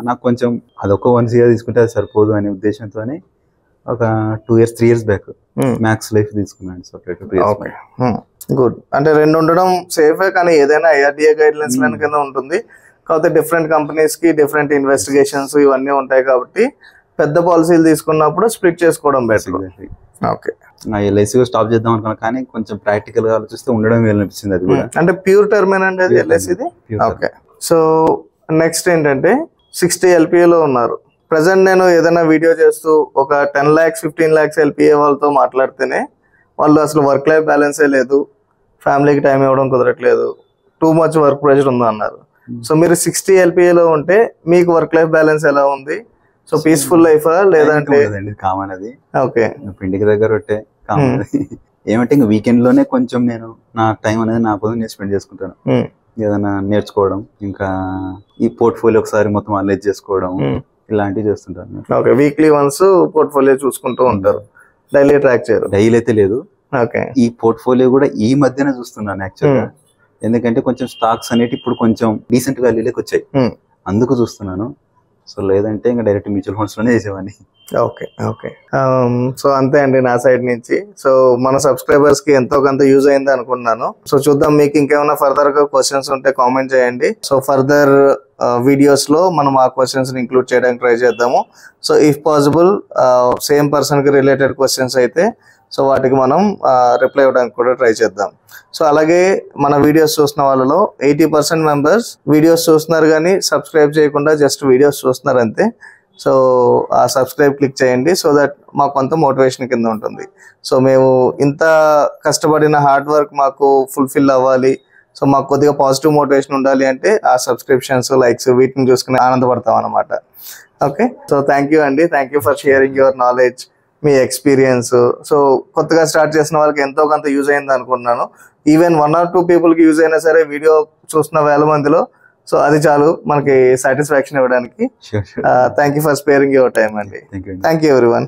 S2: నాకు కొంచెం అదొక 1 year తీసుకుంటే అది సరిపోదు అనే ఉద్దేశంతో ఒక 3 years బ్యాక్ మ్యాక్స్ లైఫ్ తీసుకున్నాను సపరేట్.
S1: గుడ్. అంటే 2 ఉండడం సేఫే, కానీ ఏదైనా ఐఆర్డిఏ గైడ్ లైన్స్ కింద ఉంటుంది. కాకపోతే డిఫరెంట్ కంపెనీస్ కి డిఫరెంట్ ఇన్వెస్టిగేషన్స్ ఇవన్నీ ఉంటాయి కాబట్టి పెద్ద పాలసీలు తీసుకున్నప్పుడు స్ప్లిట్ చేసుకోవడం బెటర్. ఓకే.
S2: ఎల్ఐసి స్టాప్ చేద్దాం అనుకున్నా, కానీ కొంచెం ప్రాక్టికల్ గా ఆలోచిస్తే ఉండడం అనిపించింది. అది కూడా
S1: అంటే ప్యూర్ టర్మ్ అండి అది ఎల్ఐసిది. ఓకే. సో నెక్స్ట్ ఏంటంటే 60 LPA లో ఉన్నారు ప్రెసెంట్. నేను ఏదైనా వీడియో చేస్తూ ఒక 10 lakhs 15 lakhs LPA వాళ్ళతో మాట్లాడితేనే వాళ్ళు అసలు వర్క్ లైఫ్ బ్యాలెన్సే లేదు, ఫ్యామిలీకి టైం ఇవ్వడం కుదరట్లేదు, టూ మచ్ వర్క్ ప్రెషర్ ఉంది అన్నారు. సో మీరు 60 LPA లో ఉంటే మీకు వర్క్ లైఫ్ బ్యాలెన్స్ ఎలా ఉంది? సో పీస్ఫుల్ లైఫ్ లేదంటే
S2: కామన్ అది?
S1: ఓకే.
S2: ఇంటికి దగ్గర ఉంటే కామన్. ఏమంటే ఇంకా వీకెండ్ లోనే కొంచెం నేను నా టైం అనేది నా కోసం నేను స్పెండ్ చేసుకుంటాను, ఏదైనా నేర్చుకోవడం, ఇంకా ఈ పోర్ట్ఫోలియో ఒకసారి మొత్తం అనలైజ్ చేసుకోవడం, ఇలాంటివి చేస్తుంటాను.
S1: ఓకే. వీక్లీ వన్స్ పోర్ట్ఫోలియో చూసుకుంటూ ఉంటారు, డైలీ ట్రాక్ చేయరు?
S2: డైలీ అయితే లేదు.
S1: ఓకే.
S2: ఈ పోర్ట్ఫోలియో కూడా ఈ మధ్యనే చూస్తున్నాను యాక్చువల్గా, ఎందుకంటే కొంచెం స్టాక్స్ అనేవి ఇప్పుడు కొంచెం డీసెంట్ వాల్యూలోకి వచ్చాయి, అందుకు చూస్తున్నాను. సో లేదంటే ఇంకా డైరెక్ట్ మ్యూచువల్ ఫండ్స్ లోనే చేసేవాడిని.
S1: ఓకే. ఓకే. సో అంతే అండి నా సైడ్ నుంచి. సో మన సబ్స్క్రైబర్స్ కి ఎంతో కొంత యూజ్ అయింది అనుకుంటున్నాను. సో చూద్దాం, మీకు ఇంకేమైనా ఫర్దర్ గా క్వశ్చన్స్ ఉంటే కామెంట్ చేయండి. సో ఫర్దర్ వీడియోస్ లో మనం ఆ క్వశ్చన్స్ ని ఇంక్లూడ్ చేయడానికి ట్రై చేద్దాము. So if possible same person కి రిలేటెడ్ క్వశ్చన్స్ అయితే సో వాటికి మనం రిప్లై ఇవ్వడానికి కూడా ట్రై చేద్దాం. సో అలాగే మన వీడియోస్ చూస్తున్న వాళ్ళలో 80% మెంబర్స్ వీడియోస్ చూస్తున్నారు కానీ సబ్స్క్రైబ్ చేయకుండా జస్ట్ వీడియోస్ చూస్తున్నారు అంతే. సో ఆ సబ్స్క్రైబ్ క్లిక్ చేయండి, సో దట్ మాకు కొంత మోటివేషన్ కింద ఉంటుంది. సో మేము ఇంత కష్టపడిన హార్డ్ వర్క్ మాకు ఫుల్ఫిల్ అవ్వాలి, సో మాకు కొద్దిగా పాజిటివ్ మోటివేషన్ ఉండాలి అంటే ఆ సబ్స్క్రిప్షన్స్, లైక్స్ వీటిని చూసుకుని ఆనందపడతాం అనమాట. ఓకే. సో థ్యాంక్ యూ అండి, thank you for sharing your knowledge, me experience. So కొత్తగా స్టార్ట్ చేసిన వాళ్ళకి ఎంతో కొంత యూజ్ అయింది అనుకుంటున్నాను. ఈవెన్ 1 or 2 పీపుల్కి యూజ్ అయినా సరే వీడియో చూస్తున్న 1000 మందిలో, సో అది చాలు మనకి సాటిస్ఫాక్షన్ ఇవ్వడానికి. Thank you for sparing your time అండి. Thank you everyone.